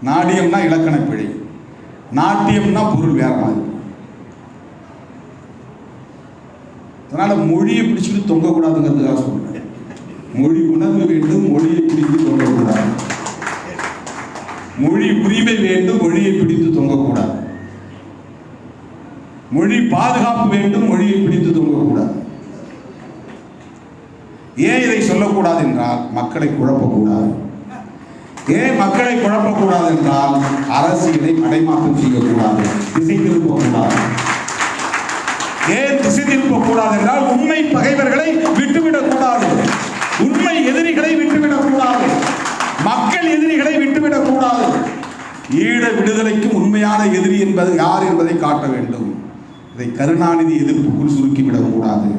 நாடியம்னா இலக்கண பிழை, நாட்டியம்னா பொருள் வேற மாதிரி. அதனால மொழியை பிடிச்சிட்டு தொங்கக்கூடாதுங்கிறதுக்காக சொல்றேன். மொழி உணர்வு வேண்டும், மொழியை பிடித்து தொங்கக்கூடாது. மொழி உரிமை வேண்டும், மொழியை பிடித்து தொங்கக்கூடாது. மொழி பாதுகாப்பு வேண்டும், மொழியை பிடித்து தொங்கக்கூடாது. ஏன் இதை சொல்லக்கூடாது என்றால் மக்களை குழப்பக்கூடாது. ஏன் மக்களை குழப்பக்கூடாது என்றால் அரசியலை மடைமாற்றம் செய்யக்கூடாது, திசை திருப்பக்கூடாது. ஏன் திசை திருப்பக்கூடாது என்றால் உண்மை பகைவர்களை விட்டுவிடக்கூடாது, உண்மை எதிரிகளை விட்டுவிடக்கூடாது, மக்கள் எதிரிகளை விட்டுவிடக்கூடாது. ஈழ விடுதலைக்கு உண்மையான எதிரி என்பது யார் என்பதை காட்ட வேண்டும். இதை கருணாநிதி எதிர்ப்புக்குள் சுருக்கிவிடக்கூடாது.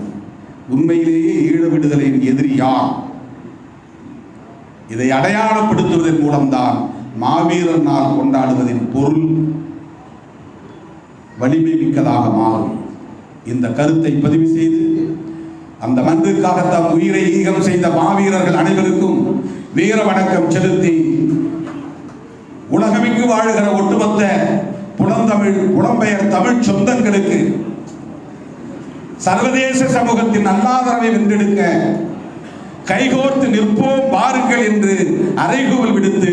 உண்மையிலேயே ஈழ விடுதலையின் எதிரி யார், இதை அடையாளப்படுத்துவதன் மூலம்தான் மாவீரர் நாள் கொண்டாடுவதின் பொருள் வலிமை மிக்கதாக மாறும். இந்த கருத்தை பதிவு செய்து அந்த மண்ணுக்காக தம் உயிரை ஈகம் செய்த மாவீரர்கள் அனைவருக்கும் வீர வணக்கம் செலுத்தி, உலகமிக்கு வாழுகிற ஒட்டுமொத்த புலம்பெயர் தமிழ் சொந்தங்களுக்கு சர்வதேச சமூகத்தின் நல்லாதரவை வென்றெடுக்க கைகோர்த்து நிற்போம் வாருங்கள் என்று அறைகூவல் விடுத்து